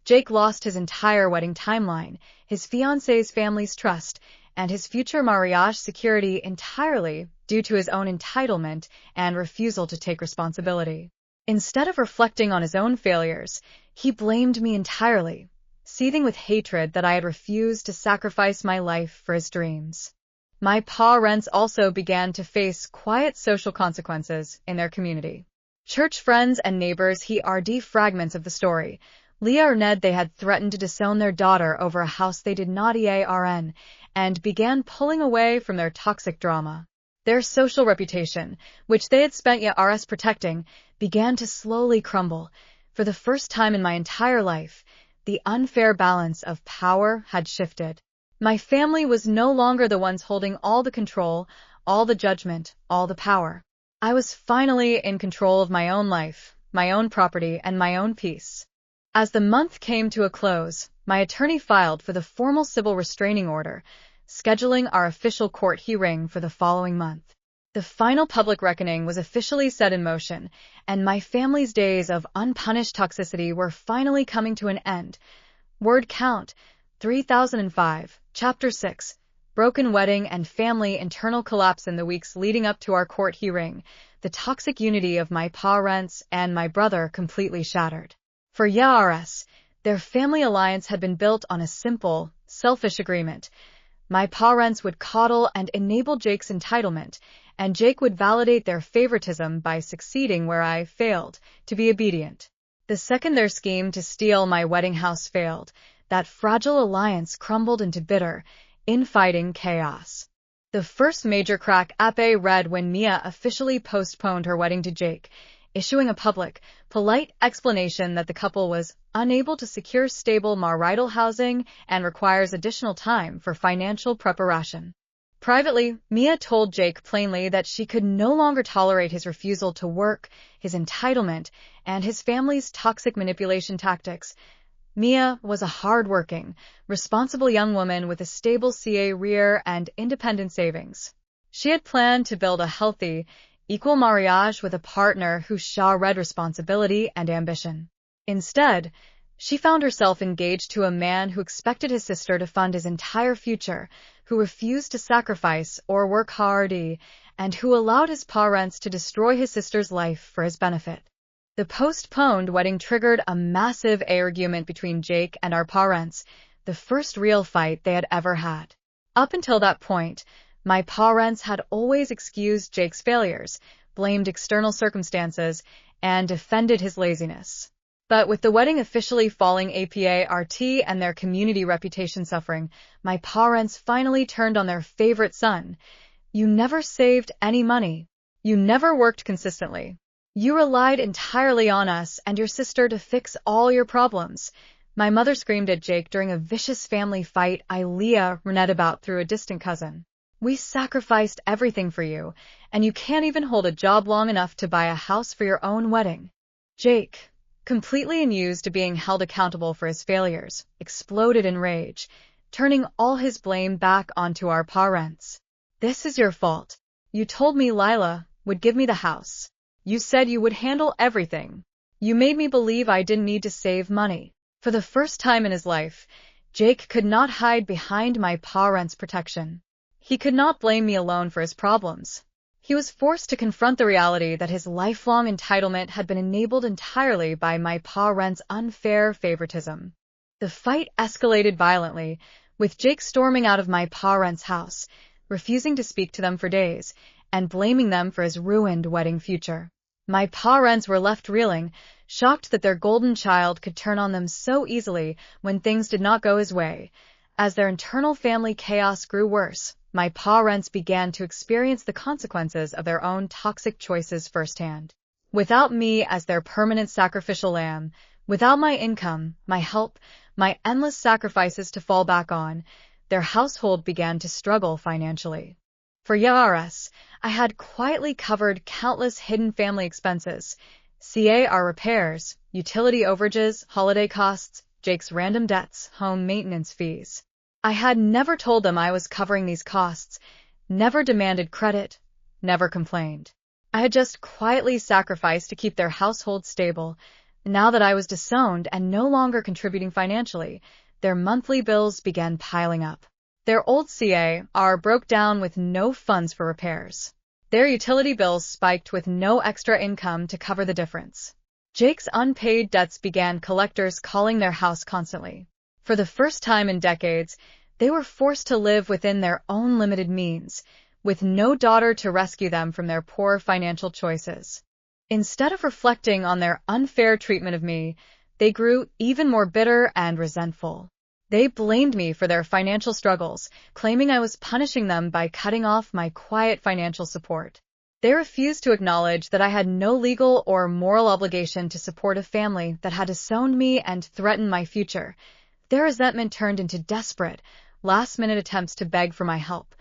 A: Jake lost his entire wedding timeline, his fiancé's family's trust, and his future marriage security entirely due to his own entitlement and refusal to take responsibility. Instead of reflecting on his own failures, he blamed me entirely, seething with hatred that I had refused to sacrifice my life for his dreams. My parents also began to face quiet social consequences in their community. Church friends and neighbors heard fragments of the story. Leah or Ned they had threatened to disown their daughter over a house they did not own, and began pulling away from their toxic drama. Their social reputation, which they had spent years protecting, began to slowly crumble. For the first time in my entire life, the unfair balance of power had shifted. My family was no longer the ones holding all the control, all the judgment, all the power. I was finally in control of my own life, my own property, and my own peace. As the month came to a close, my attorney filed for the formal civil restraining order, scheduling our official court hearing for the following month. The final public reckoning was officially set in motion, and my family's days of unpunished toxicity were finally coming to an end. Word count: 3005, Chapter 6, Broken Wedding and Family Internal Collapse. In the weeks leading up to our court hearing, the toxic unity of my parents and my brother completely shattered. For years, their family alliance had been built on a simple, selfish agreement. My parents would coddle and enable Jake's entitlement, and Jake would validate their favoritism by succeeding where I failed, to be obedient. The second their scheme to steal my wedding house failed, that fragile alliance crumbled into bitter, infighting chaos. The first major crack read when Mia officially postponed her wedding to Jake, issuing a public, polite explanation that the couple was unable to secure stable marital housing and requires additional time for financial preparation. Privately, Mia told Jake plainly that she could no longer tolerate his refusal to work, his entitlement, and his family's toxic manipulation tactics. Mia was a hard-working, responsible young woman with a stable career and independent savings. She had planned to build a healthy, equal marriage with a partner who shared responsibility and ambition. Instead, she found herself engaged to a man who expected his sister to fund his entire future, who refused to sacrifice or work hard, and who allowed his parents to destroy his sister's life for his benefit. The postponed wedding triggered a massive argument between Jake and our parents, the first real fight they had ever had. Up until that point, my parents had always excused Jake's failures, blamed external circumstances, and defended his laziness. But with the wedding officially falling apart and their community reputation suffering, my parents finally turned on their favorite son. You never saved any money. You never worked consistently. You relied entirely on us and your sister to fix all your problems. My mother screamed at Jake during a vicious family fight Leah reneged about through a distant cousin. We sacrificed everything for you, and you can't even hold a job long enough to buy a house for your own wedding. Jake, completely unused to being held accountable for his failures, exploded in rage, turning all his blame back onto our parents. This is your fault. You told me Lila would give me the house. You said you would handle everything. You made me believe I didn't need to save money. For the first time in his life, Jake could not hide behind my parents' protection. He could not blame me alone for his problems. He was forced to confront the reality that his lifelong entitlement had been enabled entirely by my parents' unfair favoritism. The fight escalated violently, with Jake storming out of my parents' house, refusing to speak to them for days, and blaming them for his ruined wedding future. My parents were left reeling, shocked that their golden child could turn on them so easily when things did not go his way. As their internal family chaos grew worse, my parents began to experience the consequences of their own toxic choices firsthand. Without me as their permanent sacrificial lamb, without my income, my help, my endless sacrifices to fall back on, their household began to struggle financially. For years, I had quietly covered countless hidden family expenses, CAR repairs, utility overages, holiday costs, Jake's random debts, home maintenance fees. I had never told them I was covering these costs, never demanded credit, never complained. I had just quietly sacrificed to keep their household stable. Now that I was disowned and no longer contributing financially, their monthly bills began piling up. Their old CAR broke down with no funds for repairs. Their utility bills spiked with no extra income to cover the difference. Jake's unpaid debts began collectors calling their house constantly. For the first time in decades, they were forced to live within their own limited means, with no daughter to rescue them from their poor financial choices. Instead of reflecting on their unfair treatment of me, they grew even more bitter and resentful. They blamed me for their financial struggles, claiming I was punishing them by cutting off my quiet financial support. They refused to acknowledge that I had no legal or moral obligation to support a family that had disowned me and threatened my future. Their resentment turned into desperate, last-minute attempts to beg for my help,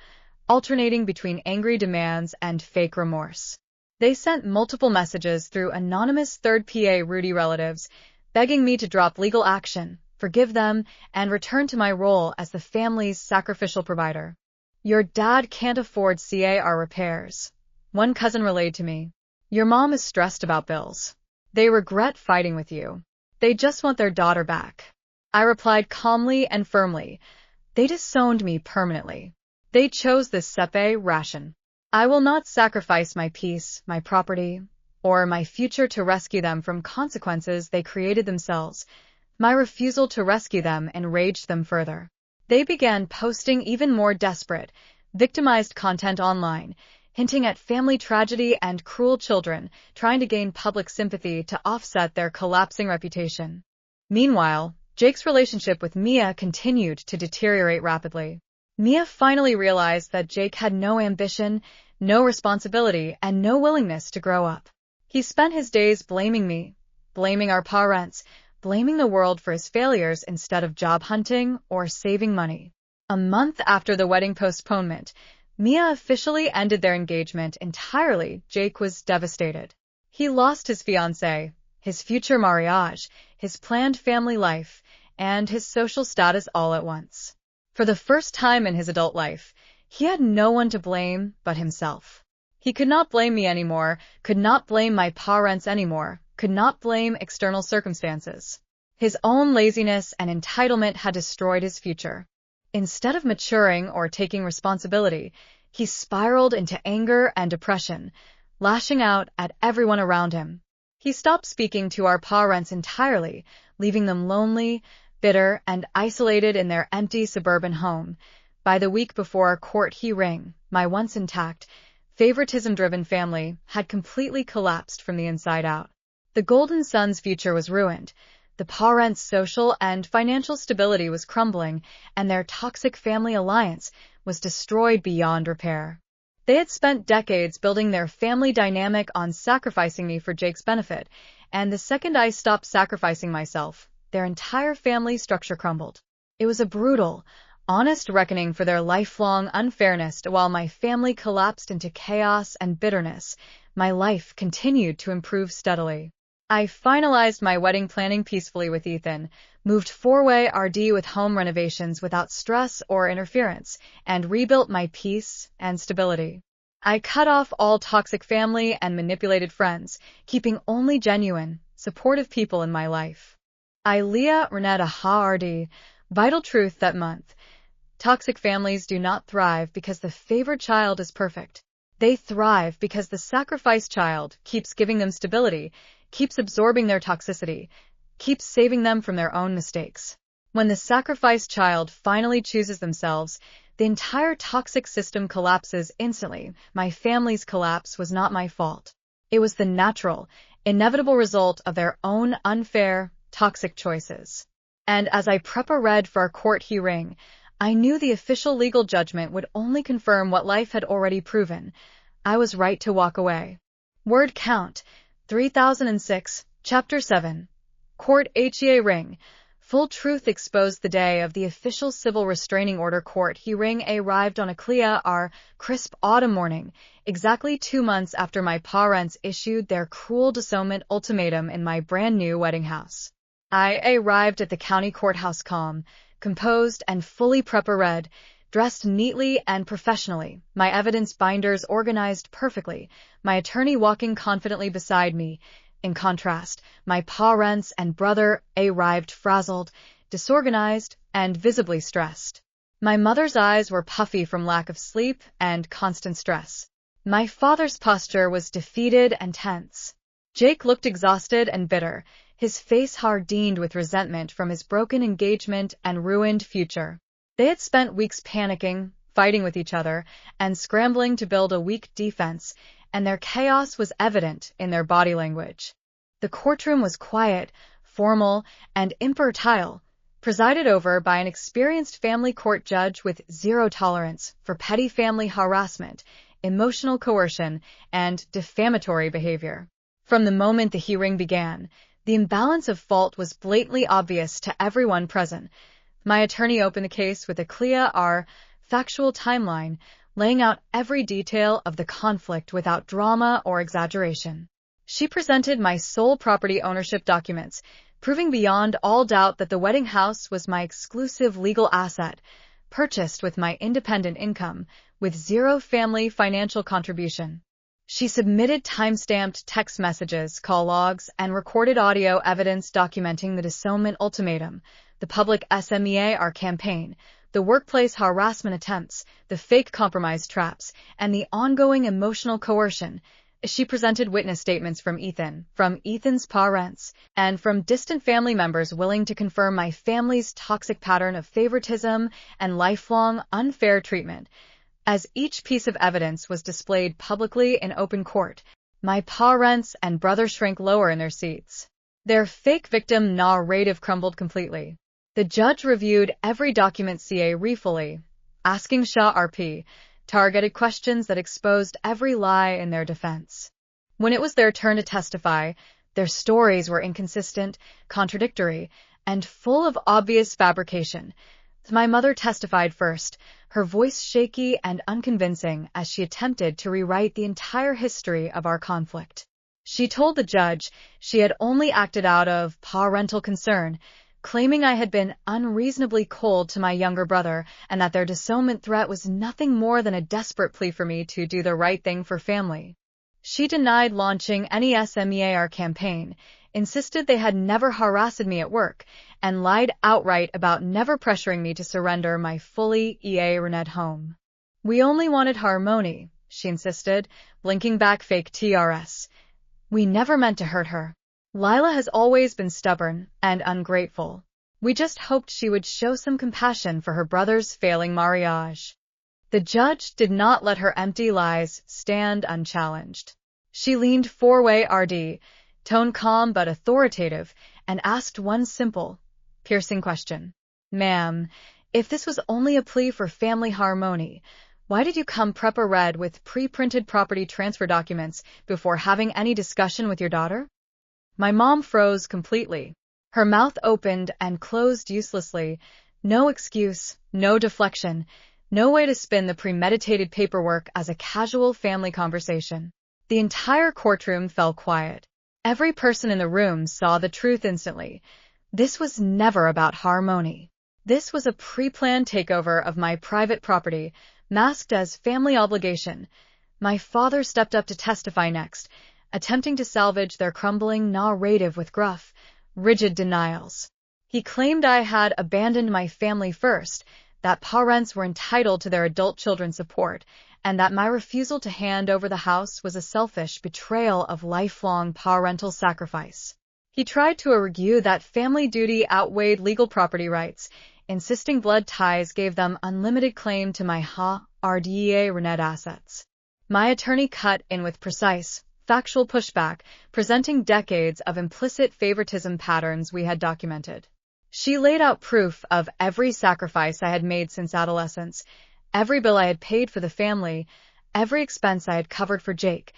A: alternating between angry demands and fake remorse. They sent multiple messages through anonymous third-PA Rudy relatives, begging me to drop legal action, forgive them, and return to my role as the family's sacrificial provider. Your dad can't afford CAR repairs. One cousin relayed to me. Your mom is stressed about bills. They regret fighting with you. They just want their daughter back. I replied calmly and firmly. They disowned me permanently. They chose this CEPE ration. I will not sacrifice my peace, my property, or my future to rescue them from consequences they created themselves. My refusal to rescue them enraged them further. They began posting even more desperate, victimized content online, hinting at family tragedy and cruel children, trying to gain public sympathy to offset their collapsing reputation. Meanwhile, Jake's relationship with Mia continued to deteriorate rapidly. Mia finally realized that Jake had no ambition, no responsibility, and no willingness to grow up. He spent his days blaming me, blaming our parents, blaming the world for his failures instead of job hunting or saving money. A month after the wedding postponement, Mia officially ended their engagement entirely. Jake was devastated. He lost his fiancé, his future mariage, his planned family life, and his social status all at once. For the first time in his adult life, he had no one to blame but himself. He could not blame me anymore, could not blame my parents anymore, could not blame external circumstances. His own laziness and entitlement had destroyed his future. Instead of maturing or taking responsibility, he spiraled into anger and depression, lashing out at everyone around him. He stopped speaking to our parents entirely, leaving them lonely, bitter, and isolated in their empty suburban home. By the week before our court hearing, my once intact, favoritism-driven family had completely collapsed from the inside out. The golden son's future was ruined. The parents' social and financial stability was crumbling, and their toxic family alliance was destroyed beyond repair. They had spent decades building their family dynamic on sacrificing me for Jake's benefit, and the second I stopped sacrificing myself, their entire family structure crumbled. It was a brutal, honest reckoning for their lifelong unfairness. While my family collapsed into chaos and bitterness, my life continued to improve steadily. I finalized my wedding planning peacefully with Ethan, moved four-way RD with home renovations without stress or interference, and rebuilt my peace and stability. I cut off all toxic family and manipulated friends, keeping only genuine, supportive people in my life. Leah Renetta Ha-RD, vital truth that month. Toxic families do not thrive because the favored child is perfect. They thrive because the sacrificed child keeps giving them stability, keeps absorbing their toxicity, keeps saving them from their own mistakes. When the sacrificed child finally chooses themselves, the entire toxic system collapses instantly. My family's collapse was not my fault. It was the natural, inevitable result of their own unfair, toxic choices. And as I read for our court hearing, I knew the official legal judgment would only confirm what life had already proven. I was right to walk away. Word count, 3006, Chapter 7. Court HEA Ring. Full truth exposed the day of the official civil restraining order court hearing arrived on a clear, crisp autumn morning, exactly 2 months after my parents issued their cruel disownment ultimatum in my brand new wedding house. I arrived at the county courthouse calm, composed and fully prepared, dressed neatly and professionally, my evidence binders organized perfectly, my attorney walking confidently beside me. In contrast, my parents and brother arrived frazzled, disorganized, and visibly stressed. My mother's eyes were puffy from lack of sleep and constant stress. My father's posture was defeated and tense. Jake looked exhausted and bitter, his face hardened with resentment from his broken engagement and ruined future. They had spent weeks panicking, fighting with each other, and scrambling to build a weak defense, and their chaos was evident in their body language. The courtroom was quiet, formal, and infertile, presided over by an experienced family court judge with zero tolerance for petty family harassment, emotional coercion, and defamatory behavior. From the moment the hearing began, the imbalance of fault was blatantly obvious to everyone present. My attorney opened the case with a clear, factual timeline, laying out every detail of the conflict without drama or exaggeration. She presented my sole property ownership documents, proving beyond all doubt that the wedding house was my exclusive legal asset, purchased with my independent income, with zero family financial contribution. She submitted time-stamped text messages, call logs, and recorded audio evidence documenting the disownment ultimatum, the public SMEAR campaign, the workplace harassment attempts, the fake compromise traps, and the ongoing emotional coercion. She presented witness statements from Ethan's parents, and from distant family members willing to confirm my family's toxic pattern of favoritism and lifelong unfair treatment. As each piece of evidence was displayed publicly in open court, my parents and brother shrank lower in their seats. Their fake victim narrative crumbled completely. The judge reviewed every document fully, asking Shah RP targeted questions that exposed every lie in their defense. When it was their turn to testify, their stories were inconsistent, contradictory, and full of obvious fabrication. My mother testified first, her voice shaky and unconvincing as she attempted to rewrite the entire history of our conflict. She told the judge she had only acted out of parental concern, claiming I had been unreasonably cold to my younger brother and that their disownment threat was nothing more than a desperate plea for me to do the right thing for family. She denied launching any SMEAR campaign, insisted they had never harassed me at work, and lied outright about never pressuring me to surrender my fully rented home. We only wanted harmony, she insisted, blinking back fake TRS. We never meant to hurt her. Lila has always been stubborn and ungrateful. We just hoped she would show some compassion for her brother's failing marriage. The judge did not let her empty lies stand unchallenged. She leaned four-way RD, tone calm but authoritative, and asked one simple, piercing question. Ma'am, if this was only a plea for family harmony, why did you come prepared with pre-printed property transfer documents before having any discussion with your daughter? My mom froze completely. Her mouth opened and closed uselessly. No excuse, no deflection, no way to spin the premeditated paperwork as a casual family conversation. The entire courtroom fell quiet. Every person in the room saw the truth instantly. This was never about harmony. This was a pre-planned takeover of my private property, masked as family obligation. My father stepped up to testify next, attempting to salvage their crumbling narrative with gruff, rigid denials. He claimed I had abandoned my family first, that parents were entitled to their adult children's support, and that my refusal to hand over the house was a selfish betrayal of lifelong parental sacrifice. He tried to argue that family duty outweighed legal property rights, insisting blood ties gave them unlimited claim to my RDA assets. My attorney cut in with precise, factual pushback, presenting decades of implicit favoritism patterns we had documented. She laid out proof of every sacrifice I had made since adolescence, every bill I had paid for the family, every expense I had covered for Jake,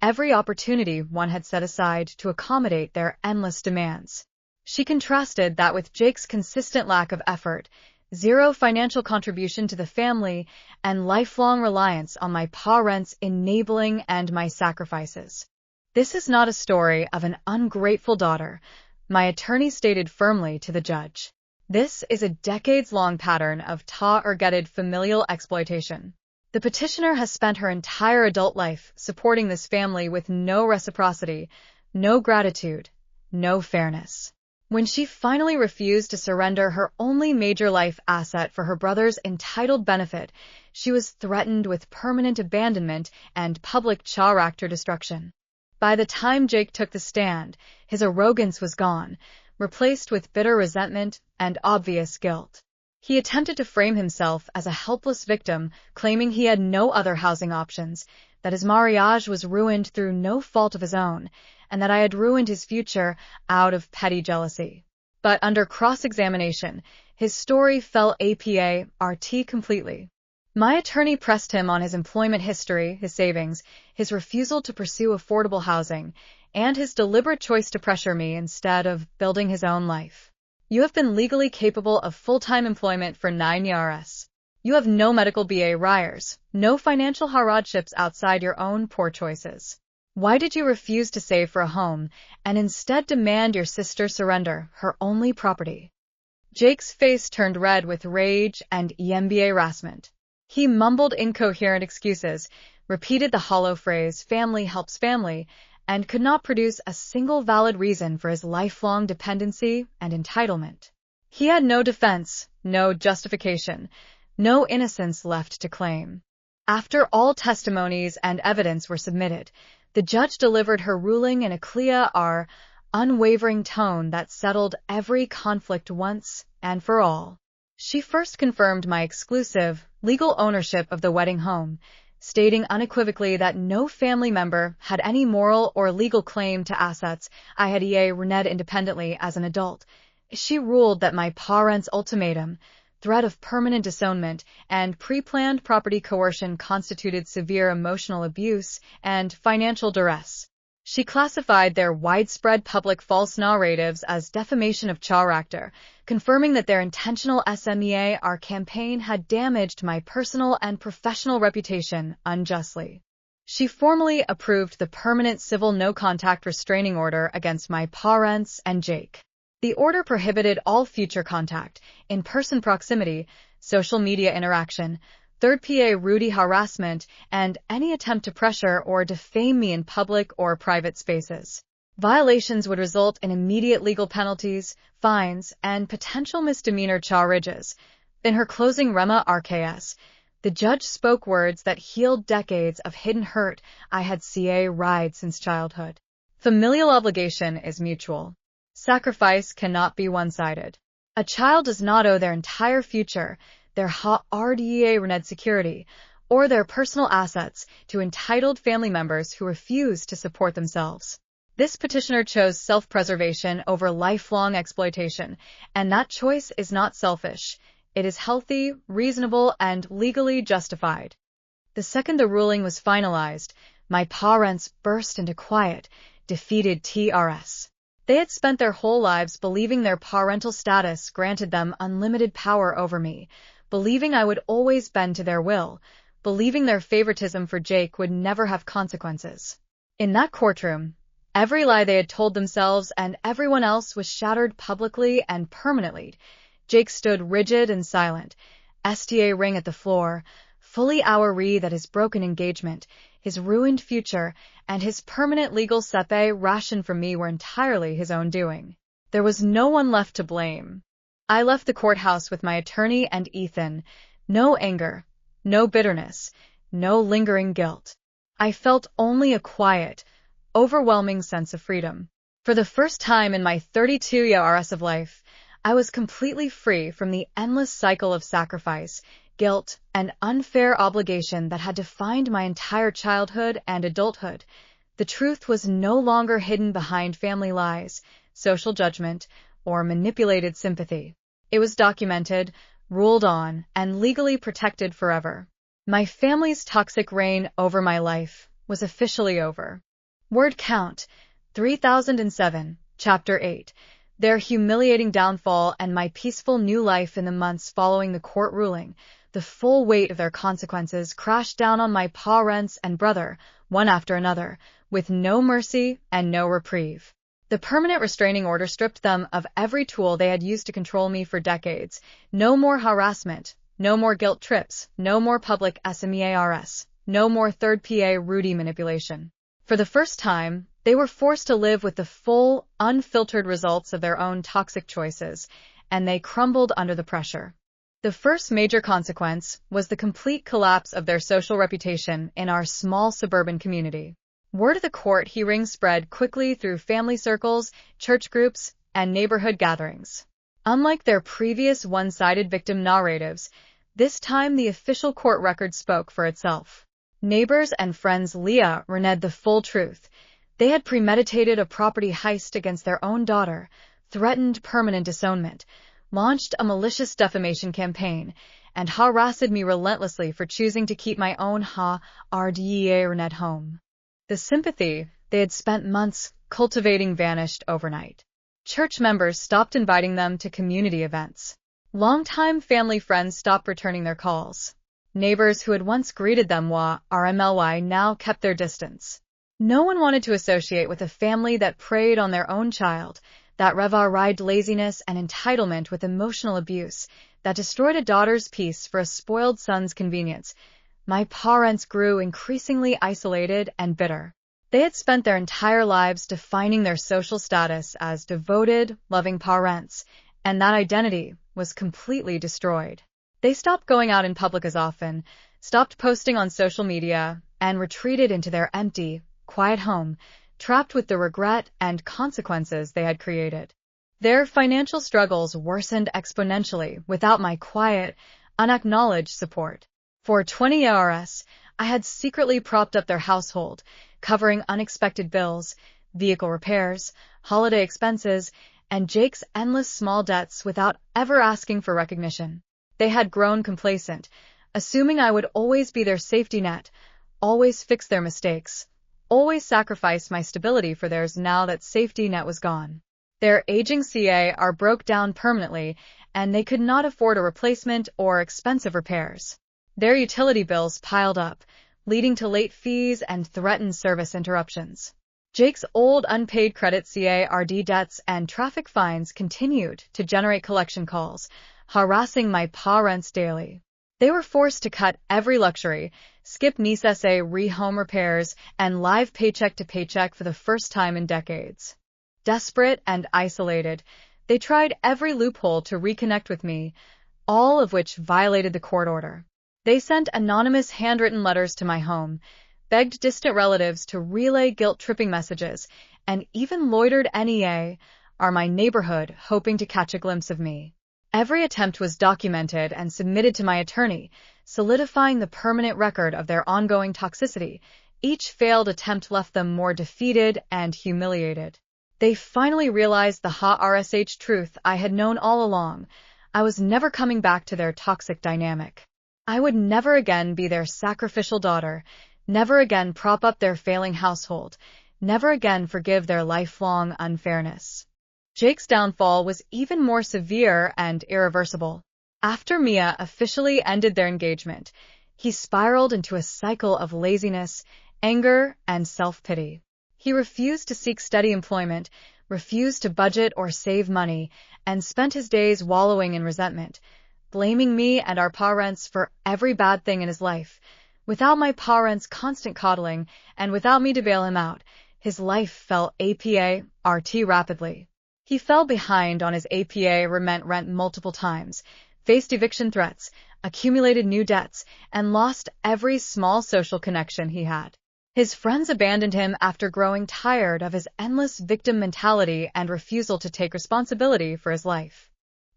A: every opportunity one had set aside to accommodate their endless demands. She contrasted that with Jake's consistent lack of effort, zero financial contribution to the family, and lifelong reliance on my parents' enabling and my sacrifices. This is not a story of an ungrateful daughter, my attorney stated firmly to the judge. This is a decades-long pattern of targeted familial exploitation. The petitioner has spent her entire adult life supporting this family with no reciprocity, no gratitude, no fairness. When she finally refused to surrender her only major life asset for her brother's entitled benefit, she was threatened with permanent abandonment and public character destruction. By the time Jake took the stand, his arrogance was gone, replaced with bitter resentment and obvious guilt. He attempted to frame himself as a helpless victim, claiming he had no other housing options, that his marriage was ruined through no fault of his own, and that I had ruined his future out of petty jealousy. But under cross-examination, his story fell apart completely. My attorney pressed him on his employment history, his savings, his refusal to pursue affordable housing, and his deliberate choice to pressure me instead of building his own life. You have been legally capable of full-time employment for 9 years. You have no medical barriers, no financial hardships outside your own poor choices. Why did you refuse to save for a home and instead demand your sister surrender her only property? Jake's face turned red with rage and harassment. He mumbled incoherent excuses, repeated the hollow phrase, "family helps family," and could not produce a single valid reason for his lifelong dependency and entitlement. He had no defense, no justification, no innocence left to claim. After all testimonies and evidence were submitted, the judge delivered her ruling in a clear, unwavering tone that settled every conflict once and for all. She first confirmed my exclusive, legal ownership of the wedding home, stating unequivocally that no family member had any moral or legal claim to assets I had rented independently as an adult. She ruled that my parents' ultimatum, threat of permanent disownment, and pre-planned property coercion constituted severe emotional abuse and financial duress. She classified their widespread public false narratives as defamation of character, confirming that their intentional SMEAR campaign had damaged my personal and professional reputation unjustly. She formally approved the permanent civil no-contact restraining order against my parents and Jake. The order prohibited all future contact, in-person proximity, social media interaction, third-party rude harassment, and any attempt to pressure or defame me in public or private spaces. Violations would result in immediate legal penalties, fines, and potential misdemeanor charges. In her closing remarks, the judge spoke words that healed decades of hidden hurt I had ried since childhood. Familial obligation is mutual. Sacrifice cannot be one-sided. A child does not owe their entire future, their RDA security, or their personal assets to entitled family members who refuse to support themselves. This petitioner chose self-preservation over lifelong exploitation, and that choice is not selfish. It is healthy, reasonable, and legally justified. The second the ruling was finalized, my parents burst into quiet, defeated tears. They had spent their whole lives believing their parental status granted them unlimited power over me, believing I would always bend to their will, believing their favoritism for Jake would never have consequences. In that courtroom, Every lie they had told themselves and everyone else was shattered publicly and permanently. Jake stood rigid and silent, STA ring at the floor, fully hourly that his broken engagement, his ruined future, and his permanent legal sepe ration from me were entirely his own doing. There was no one left to blame. I left the courthouse with my attorney and Ethan. No anger, no bitterness, no lingering guilt. I felt only a quiet, overwhelming sense of freedom. For the first time in my 32 years of life, I was completely free from the endless cycle of sacrifice, guilt, and unfair obligation that had defined my entire childhood and adulthood. The truth was no longer hidden behind family lies, social judgment, or manipulated sympathy. It was documented, ruled on, and legally protected forever. My family's toxic reign over my life was officially over. Word count, 3007, Chapter 8. Their humiliating downfall and my peaceful new life in the months following the court ruling. The full weight of their consequences crashed down on my parents and brother, one after another, with no mercy and no reprieve. The permanent restraining order stripped them of every tool they had used to control me for decades. No more harassment, no more guilt trips, no more public SMEARS, no more third PA Rudy manipulation. For the first time, they were forced to live with the full, unfiltered results of their own toxic choices, and they crumbled under the pressure. The first major consequence was the complete collapse of their social reputation in our small suburban community. Word of the court hearing spread quickly through family circles, church groups, and neighborhood gatherings. Unlike their previous one-sided victim narratives, this time the official court record spoke for itself. Neighbors and friends Leah reneged the full truth. They had premeditated a property heist against their own daughter, threatened permanent disownment, launched a malicious defamation campaign, and harassed me relentlessly for choosing to keep my own RDEA at home. The sympathy they had spent months cultivating vanished overnight. Church members stopped inviting them to community events. Longtime family friends stopped returning their calls. Neighbors who had once greeted them RMLY now kept their distance. No one wanted to associate with a family that preyed on their own child, that ride laziness and entitlement with emotional abuse, that destroyed a daughter's peace for a spoiled son's convenience. My parents grew increasingly isolated and bitter. They had spent their entire lives defining their social status as devoted, loving parents, and that identity was completely destroyed. They stopped going out in public as often, stopped posting on social media, and retreated into their empty, quiet home, trapped with the regret and consequences they had created. Their financial struggles worsened exponentially without my quiet, unacknowledged support. For 20 years, I had secretly propped up their household, covering unexpected bills, vehicle repairs, holiday expenses, and Jake's endless small debts without ever asking for recognition. They had grown complacent, assuming I would always be their safety net, always fix their mistakes, always sacrifice my stability for theirs now that safety net was gone. Their aging CAR broke down permanently, and they could not afford a replacement or expensive repairs. Their utility bills piled up, leading to late fees and threatened service interruptions. Jake's old unpaid credit CARD debts and traffic fines continued to generate collection calls, harassing my parents daily. They were forced to cut every luxury, skip necessary home repairs, and live paycheck to paycheck for the first time in decades. Desperate and isolated, they tried every loophole to reconnect with me, all of which violated the court order. They sent anonymous handwritten letters to my home, begged distant relatives to relay guilt-tripping messages, and even loitered my neighborhood, hoping to catch a glimpse of me. Every attempt was documented and submitted to my attorney, solidifying the permanent record of their ongoing toxicity. Each failed attempt left them more defeated and humiliated. They finally realized the RSH truth I had known all along. I was never coming back to their toxic dynamic. I would never again be their sacrificial daughter, never again prop up their failing household, never again forgive their lifelong unfairness. Jake's downfall was even more severe and irreversible. After Mia officially ended their engagement, he spiraled into a cycle of laziness, anger, and self-pity. He refused to seek steady employment, refused to budget or save money, and spent his days wallowing in resentment, blaming me and our parents for every bad thing in his life. Without my parents' constant coddling, and without me to bail him out, his life fell apart rapidly. He fell behind on his rent multiple times, faced eviction threats, accumulated new debts, and lost every small social connection he had. His friends abandoned him after growing tired of his endless victim mentality and refusal to take responsibility for his life.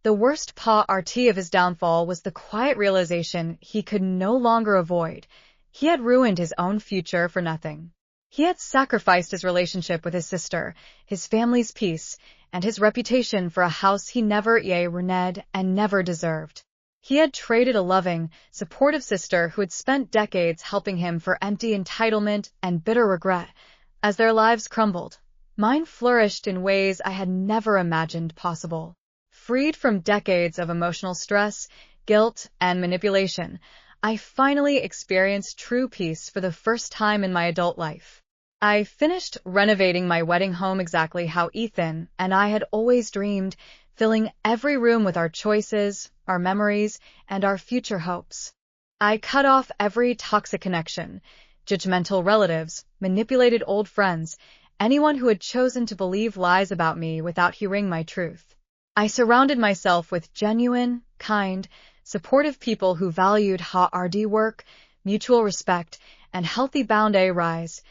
A: The worst part of his downfall was the quiet realization he could no longer avoid. He had ruined his own future for nothing. He had sacrificed his relationship with his sister, his family's peace, and his reputation for a house he never rented and never deserved. He had traded a loving, supportive sister who had spent decades helping him for empty entitlement and bitter regret. As their lives crumbled, mine flourished in ways I had never imagined possible. Freed from decades of emotional stress, guilt, and manipulation, I finally experienced true peace for the first time in my adult life. I finished renovating my wedding home exactly how Ethan and I had always dreamed, filling every room with our choices, our memories, and our future hopes. I cut off every toxic connection, judgmental relatives, manipulated old friends, anyone who had chosen to believe lies about me without hearing my truth. I surrounded myself with genuine, kind, supportive people who valued hard work, mutual respect, and healthy boundaries.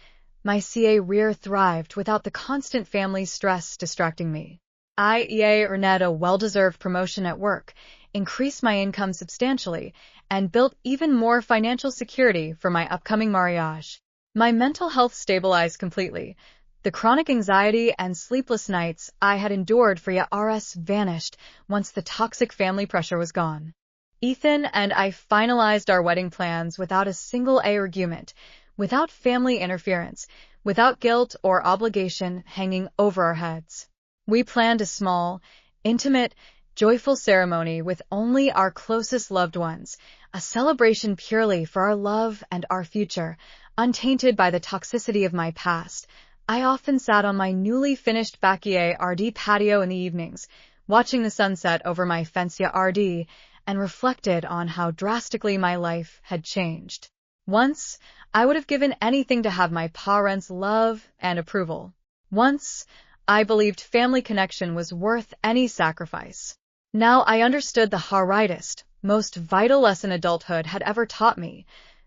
A: My career thrived without the constant family stress distracting me. I earned a well-deserved promotion at work, increased my income substantially, and built even more financial security for my upcoming marriage. My mental health stabilized completely. The chronic anxiety and sleepless nights I had endured for years vanished once the toxic family pressure was gone. Ethan and I finalized our wedding plans without a single argument, without family interference, without guilt or obligation hanging over our heads. We planned a small, intimate, joyful ceremony with only our closest loved ones, a celebration purely for our love and our future, untainted by the toxicity of my past. I often sat on my newly finished backyard patio in the evenings, watching the sunset over my fiancé and reflected on how drastically my life had changed. Once, I would have given anything to have my parents' love and approval. Once, I believed family connection was worth any sacrifice. Now I understood the hardest, most vital lesson adulthood had ever taught me.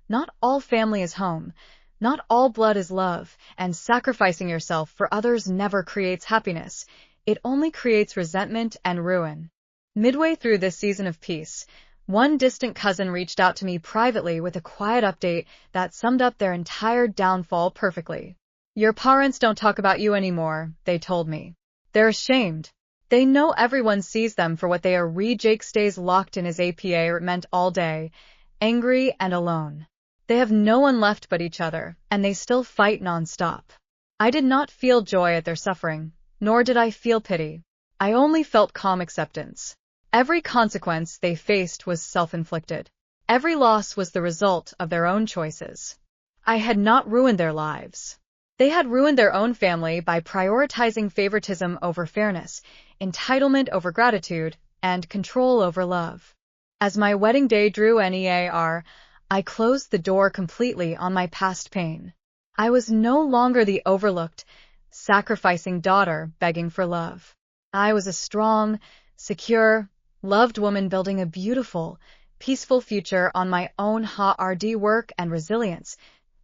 A: Not all family is home. Not all blood is love, and sacrificing yourself for others never creates happiness. It only creates resentment and ruin. Midway through this season of peace, one distant cousin reached out to me privately with a quiet update that summed up their entire downfall perfectly. Your parents don't talk about you anymore, they told me. They're ashamed. They know everyone sees them for what they are. Jake stays locked in his apartment all day, angry and alone. They have no one left but each other, and they still fight nonstop. I did not feel joy at their suffering, nor did I feel pity. I only felt calm acceptance. Every consequence they faced was self-inflicted. Every loss was the result of their own choices. I had not ruined their lives. They had ruined their own family by prioritizing favoritism over fairness, entitlement over gratitude, and control over love. As my wedding day drew near, I closed the door completely on my past pain. I was no longer the overlooked, sacrificing daughter begging for love. I was a strong, secure, loved woman building a beautiful, peaceful future on my own hard work and resilience.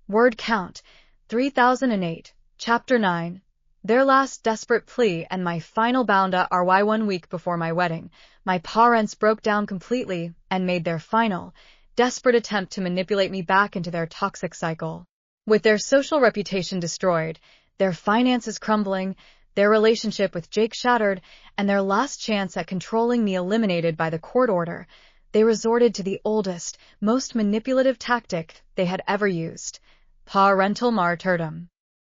A: Word count, 3008, Chapter 9. Their last desperate plea and my final boundary 1 week before my wedding, my parents broke down completely and made their final, desperate attempt to manipulate me back into their toxic cycle. With their social reputation destroyed, their finances crumbling, their relationship with Jake shattered, and their last chance at controlling me eliminated by the court order, they resorted to the oldest, most manipulative tactic they had ever used: parental martyrdom.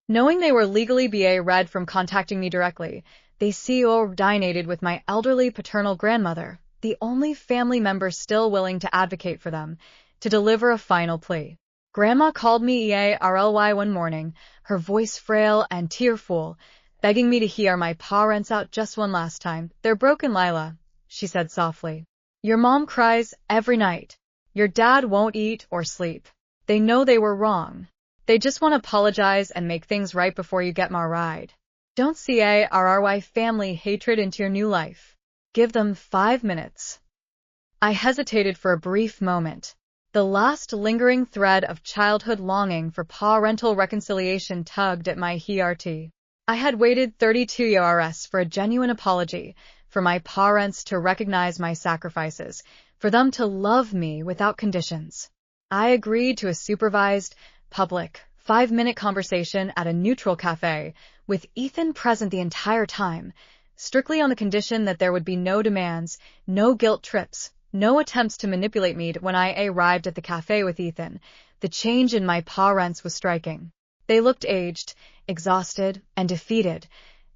A: Knowing they were legally barred from contacting me directly, they coordinated with my elderly paternal grandmother, the only family member still willing to advocate for them, to deliver a final plea. Grandma called me EARLY one morning, her voice frail and tearful, begging me to hear my parents out just one last time. They're broken, Lila, she said softly. Your mom cries every night. Your dad won't eat or sleep. They know they were wrong. They just want to apologize and make things right before you get married. Don't CARRY family hatred into your new life. Give them 5 minutes. I hesitated for a brief moment. The last lingering thread of childhood longing for parental reconciliation tugged at my heart. I had waited 32 years for a genuine apology, for my parents to recognize my sacrifices, for them to love me without conditions. I agreed to a supervised, public, 5-minute conversation at a neutral cafe, with Ethan present the entire time, strictly on the condition that there would be no demands, no guilt trips, no attempts to manipulate me. When I arrived at the cafe with Ethan, the change in my parents was striking. They looked aged, exhausted, and defeated.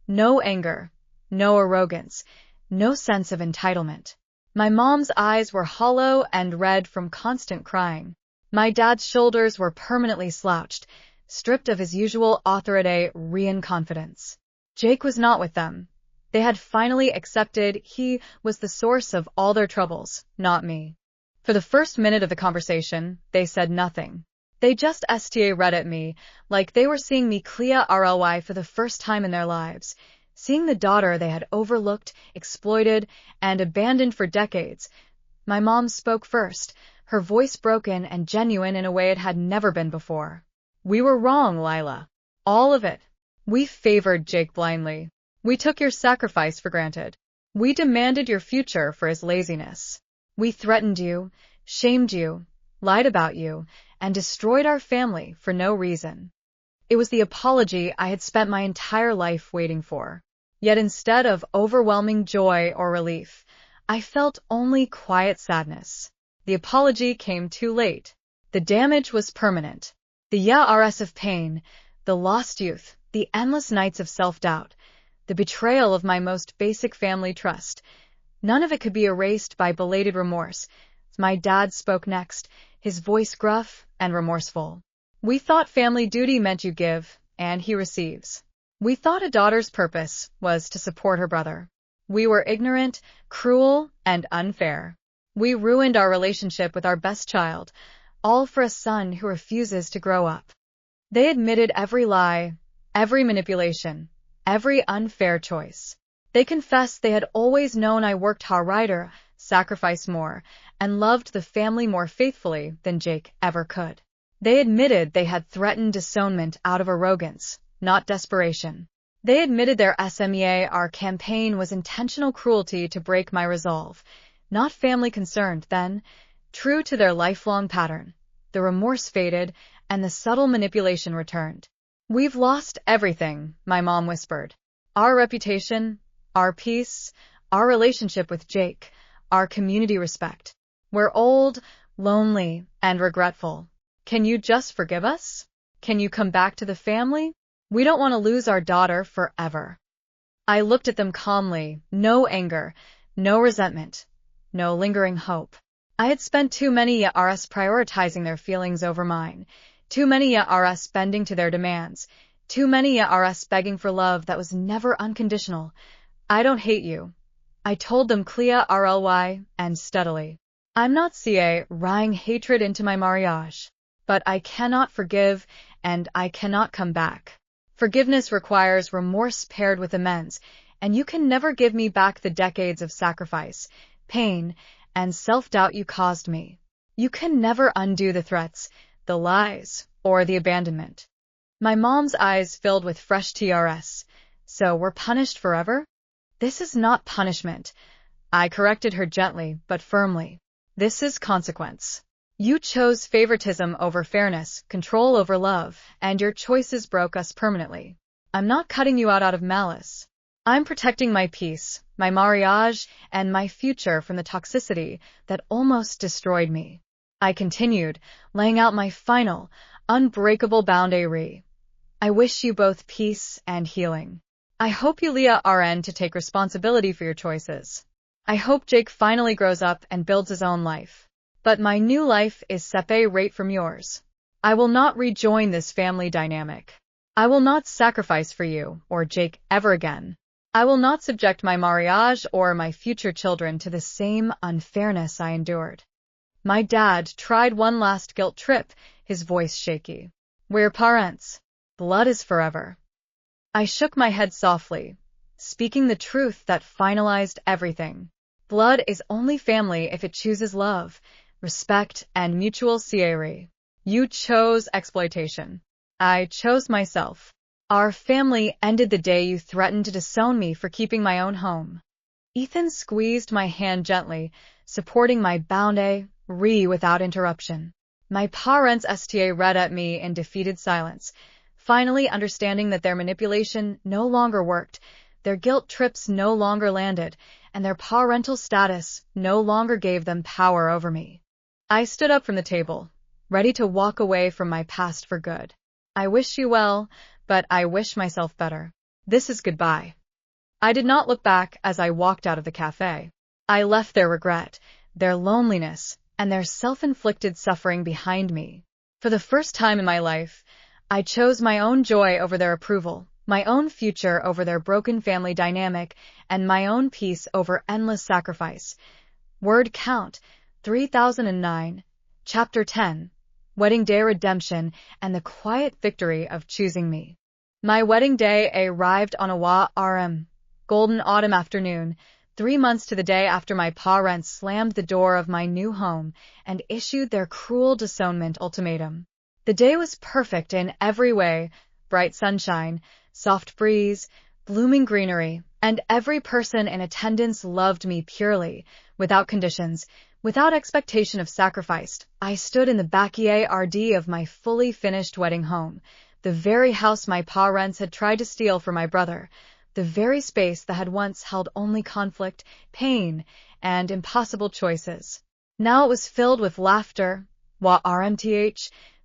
A: No anger, no arrogance, no sense of entitlement. My mom's eyes were hollow and red from constant crying. My dad's shoulders were permanently slouched, stripped of his usual authoritarian confidence. Jake was not with them. They had finally accepted he was the source of all their troubles, not me. For the first minute of the conversation, they said nothing. They just read at me, like they were seeing me clearly for the first time in their lives, seeing the daughter they had overlooked, exploited, and abandoned for decades. My mom spoke first, her voice broken and genuine in a way it had never been before. We were wrong, Lila. All of it. We favored Jake blindly. We took your sacrifice for granted. We demanded your future for his laziness. We threatened you, shamed you, lied about you, and destroyed our family for no reason. It was the apology I had spent my entire life waiting for. Yet instead of overwhelming joy or relief, I felt only quiet sadness. The apology came too late. The damage was permanent. The years of pain, the lost youth, the endless nights of self-doubt, the betrayal of my most basic family trust. None of it could be erased by belated remorse. My dad spoke next, his voice gruff and remorseful. We thought family duty meant you give, and he receives. We thought a daughter's purpose was to support her brother. We were ignorant, cruel, and unfair. We ruined our relationship with our best child, all for a son who refuses to grow up. They admitted every lie, every manipulation, every unfair choice. They confessed they had always known I worked harder, sacrificed more, and loved the family more faithfully than Jake ever could. They admitted they had threatened disownment out of arrogance, not desperation. They admitted their SMEAR campaign was intentional cruelty to break my resolve, not family concerned. Then, true to their lifelong pattern, the remorse faded and the subtle manipulation returned. We've lost everything, my mom whispered. Our reputation, our peace, our relationship with Jake, our community respect. We're old, lonely, and regretful. Can you just forgive us? Can you come back to the family? We don't want to lose our daughter forever. I looked at them calmly, no anger, no resentment, no lingering hope. I had spent too many years prioritizing their feelings over mine, too many years bending to their demands, too many years begging for love that was never unconditional. I don't hate you, I told them clearly and steadily. I'm not rying hatred into my marriage, but I cannot forgive and I cannot come back. Forgiveness requires remorse paired with amends, and you can never give me back the decades of sacrifice, pain, and self-doubt you caused me. You can never undo the threats, the lies, or the abandonment. My mom's eyes filled with fresh tears. So we're punished forever? This is not punishment. I corrected her gently but firmly. This is consequence. You chose favoritism over fairness, control over love, and your choices broke us permanently. I'm not cutting you out of malice. I'm protecting my peace, my marriage, and my future from the toxicity that almost destroyed me. I continued, laying out my final, unbreakable boundary. I wish you both peace and healing. I hope you learn to take responsibility for your choices. I hope Jake finally grows up and builds his own life. But my new life is separate from yours. I will not rejoin this family dynamic. I will not sacrifice for you or Jake ever again. I will not subject my mariage or my future children to the same unfairness I endured. My dad tried one last guilt trip, his voice shaky. We're parents. Blood is forever. I shook my head softly, speaking the truth that finalized everything. Blood is only family if it chooses love, respect, and mutual care. You chose exploitation. I chose myself. Our family ended the day you threatened to disown me for keeping my own home. Ethan squeezed my hand gently, supporting my boundary without interruption. My parents read at me in defeated silence, finally understanding that their manipulation no longer worked, their guilt trips no longer landed, and their parental status no longer gave them power over me. I stood up from the table, ready to walk away from my past for good. I wish you well, but I wish myself better. This is goodbye. I did not look back as I walked out of the cafe. I left their regret, their loneliness, and their self-inflicted suffering behind me. For the first time in my life, I chose my own joy over their approval, my own future over their broken family dynamic, and my own peace over endless sacrifice. Word count, 3009, Chapter 10, Wedding Day Redemption and the Quiet Victory of Choosing Me. My wedding day arrived on a golden autumn afternoon, 3 months to the day after my parents slammed the door of my new home and issued their cruel disownment ultimatum. The day was perfect in every way: bright sunshine, soft breeze, blooming greenery, and every person in attendance loved me purely, without conditions, without expectation of sacrifice. I stood in the backyard of my fully finished wedding home, the very house my parents had tried to steal from my brother, the very space that had once held only conflict, pain, and impossible choices. Now it was filled with laughter,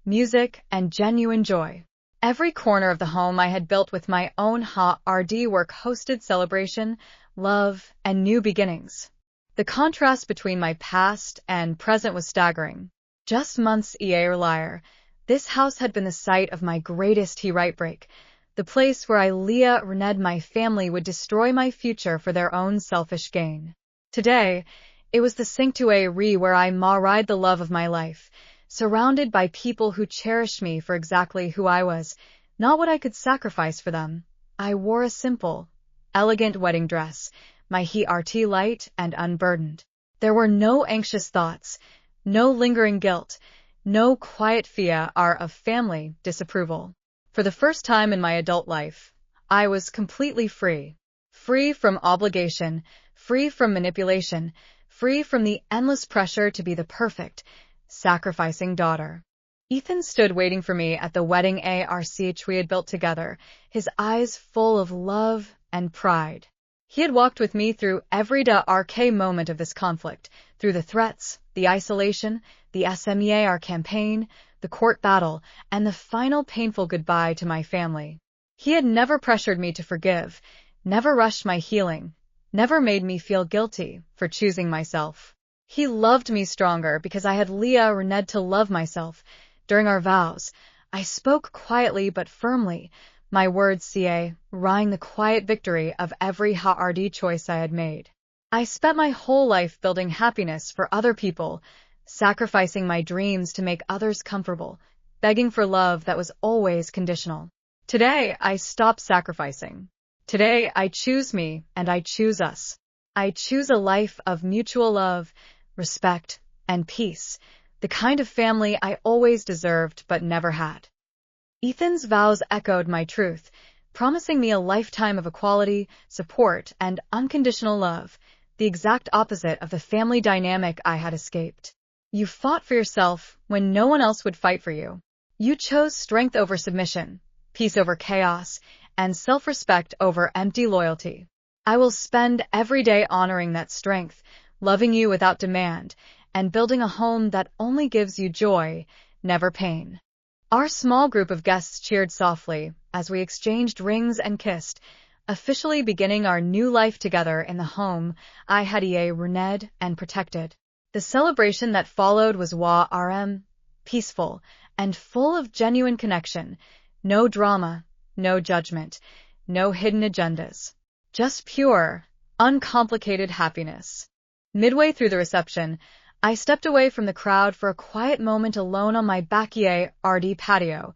A: music, and genuine joy. Every corner of the home I had built with my own hard work hosted celebration, love, and new beginnings. The contrast between my past and present was staggering. Just months earlier, this house had been the site of my greatest heartbreak, the place where my family would destroy my future for their own selfish gain. Today, it was the sanctuary where I married the love of my life, surrounded by people who cherished me for exactly who I was, not what I could sacrifice for them. I wore a simple, elegant wedding dress, my heart light and unburdened. There were no anxious thoughts, no lingering guilt, no quiet fear of family disapproval. For the first time in my adult life, I was completely free. Free from obligation, free from manipulation, free from the endless pressure to be the perfect, sacrificing daughter. Ethan stood waiting for me at the wedding arch we had built together, his eyes full of love and pride. He had walked with me through every dark moment of this conflict, through the threats, the isolation, the SMEAR campaign, the court battle, and the final painful goodbye to my family. He had never pressured me to forgive, never rushed my healing, never made me feel guilty for choosing myself. He loved me stronger because I had learned to love myself. During our vows, I spoke quietly but firmly, my words rang the quiet victory of every hard choice I had made. I spent my whole life building happiness for other people, sacrificing my dreams to make others comfortable, begging for love that was always conditional. Today, I stopped sacrificing. Today, I choose me and I choose us. I choose a life of mutual love, respect, and peace, the kind of family I always deserved but never had. Ethan's vows echoed my truth, promising me a lifetime of equality, support, and unconditional love, the exact opposite of the family dynamic I had escaped. You fought for yourself when no one else would fight for you. You chose strength over submission, peace over chaos, and self-respect over empty loyalty. I will spend every day honoring that strength, loving you without demand, and building a home that only gives you joy, never pain. Our small group of guests cheered softly as we exchanged rings and kissed, officially beginning our new life together in the home I had rented and protected. The celebration that followed was peaceful and full of genuine connection. No drama, no judgment, no hidden agendas. Just pure, uncomplicated happiness. Midway through the reception, I stepped away from the crowd for a quiet moment alone on my backyard patio,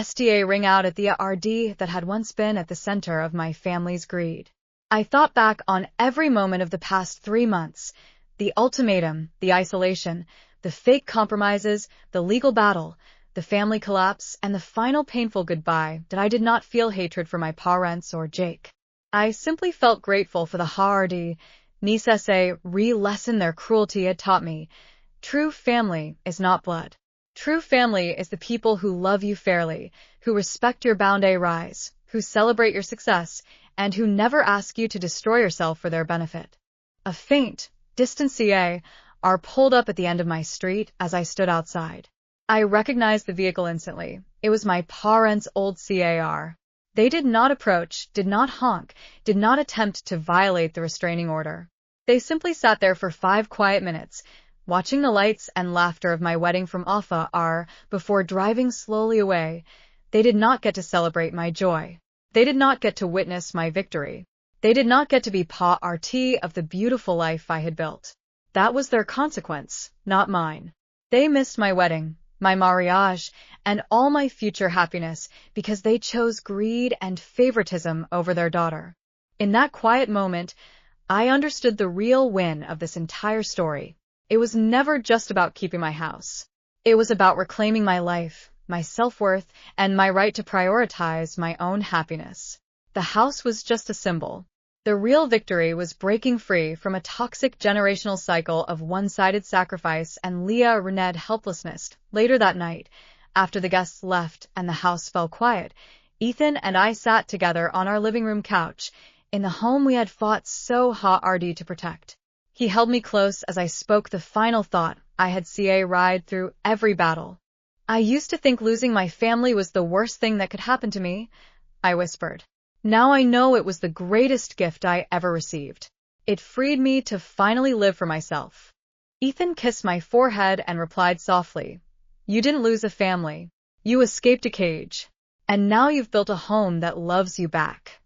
A: staring out at the RD that had once been at the center of my family's greed. I thought back on every moment of the past 3 months, the ultimatum, the isolation, the fake compromises, the legal battle, the family collapse, and the final painful goodbye that I did not feel hatred for my parents or Jake. I simply felt grateful for the hard necessary lesson their cruelty had taught me. True family is not blood. True family is the people who love you fairly, who respect your boundaries, who celebrate your success, and who never ask you to destroy yourself for their benefit. A faint, distant CAR pulled up at the end of my street as I stood outside. I recognized the vehicle instantly. It was my parents' old CAR. They did not approach, did not honk, did not attempt to violate the restraining order. They simply sat there for 5 quiet minutes, watching the lights and laughter of my wedding from afar before driving slowly away. They did not get to celebrate my joy. They did not get to witness my victory. They did not get to be part of the beautiful life I had built. That was their consequence, not mine. They missed my wedding, my mariage, and all my future happiness because they chose greed and favoritism over their daughter. In that quiet moment, I understood the real win of this entire story. It was never just about keeping my house. It was about reclaiming my life, my self-worth, and my right to prioritize my own happiness. The house was just a symbol. The real victory was breaking free from a toxic generational cycle of one-sided sacrifice and Rened helplessness. Later that night, after the guests left and the house fell quiet, Ethan and I sat together on our living room couch, in the home we had fought so hard to protect. He held me close as I spoke the final thought I had ride through every battle. I used to think losing my family was the worst thing that could happen to me, I whispered. Now I know it was the greatest gift I ever received. It freed me to finally live for myself. Ethan kissed my forehead and replied softly, "You didn't lose a family. You escaped a cage. And now you've built a home that loves you back."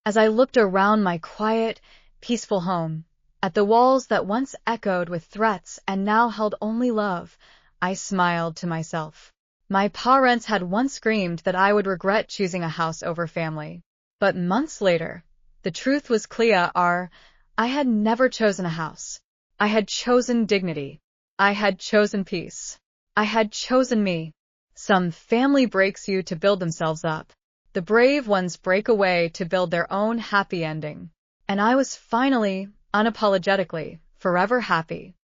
A: As I looked around my quiet, peaceful home, at the walls that once echoed with threats and now held only love, I smiled to myself. My parents had once screamed that I would regret choosing a house over family. But months later, the truth was clear. I had never chosen a house. I had chosen dignity. I had chosen peace. I had chosen me. Some family breaks you to build themselves up. The brave ones break away to build their own happy ending. And I was finally, unapologetically, forever happy.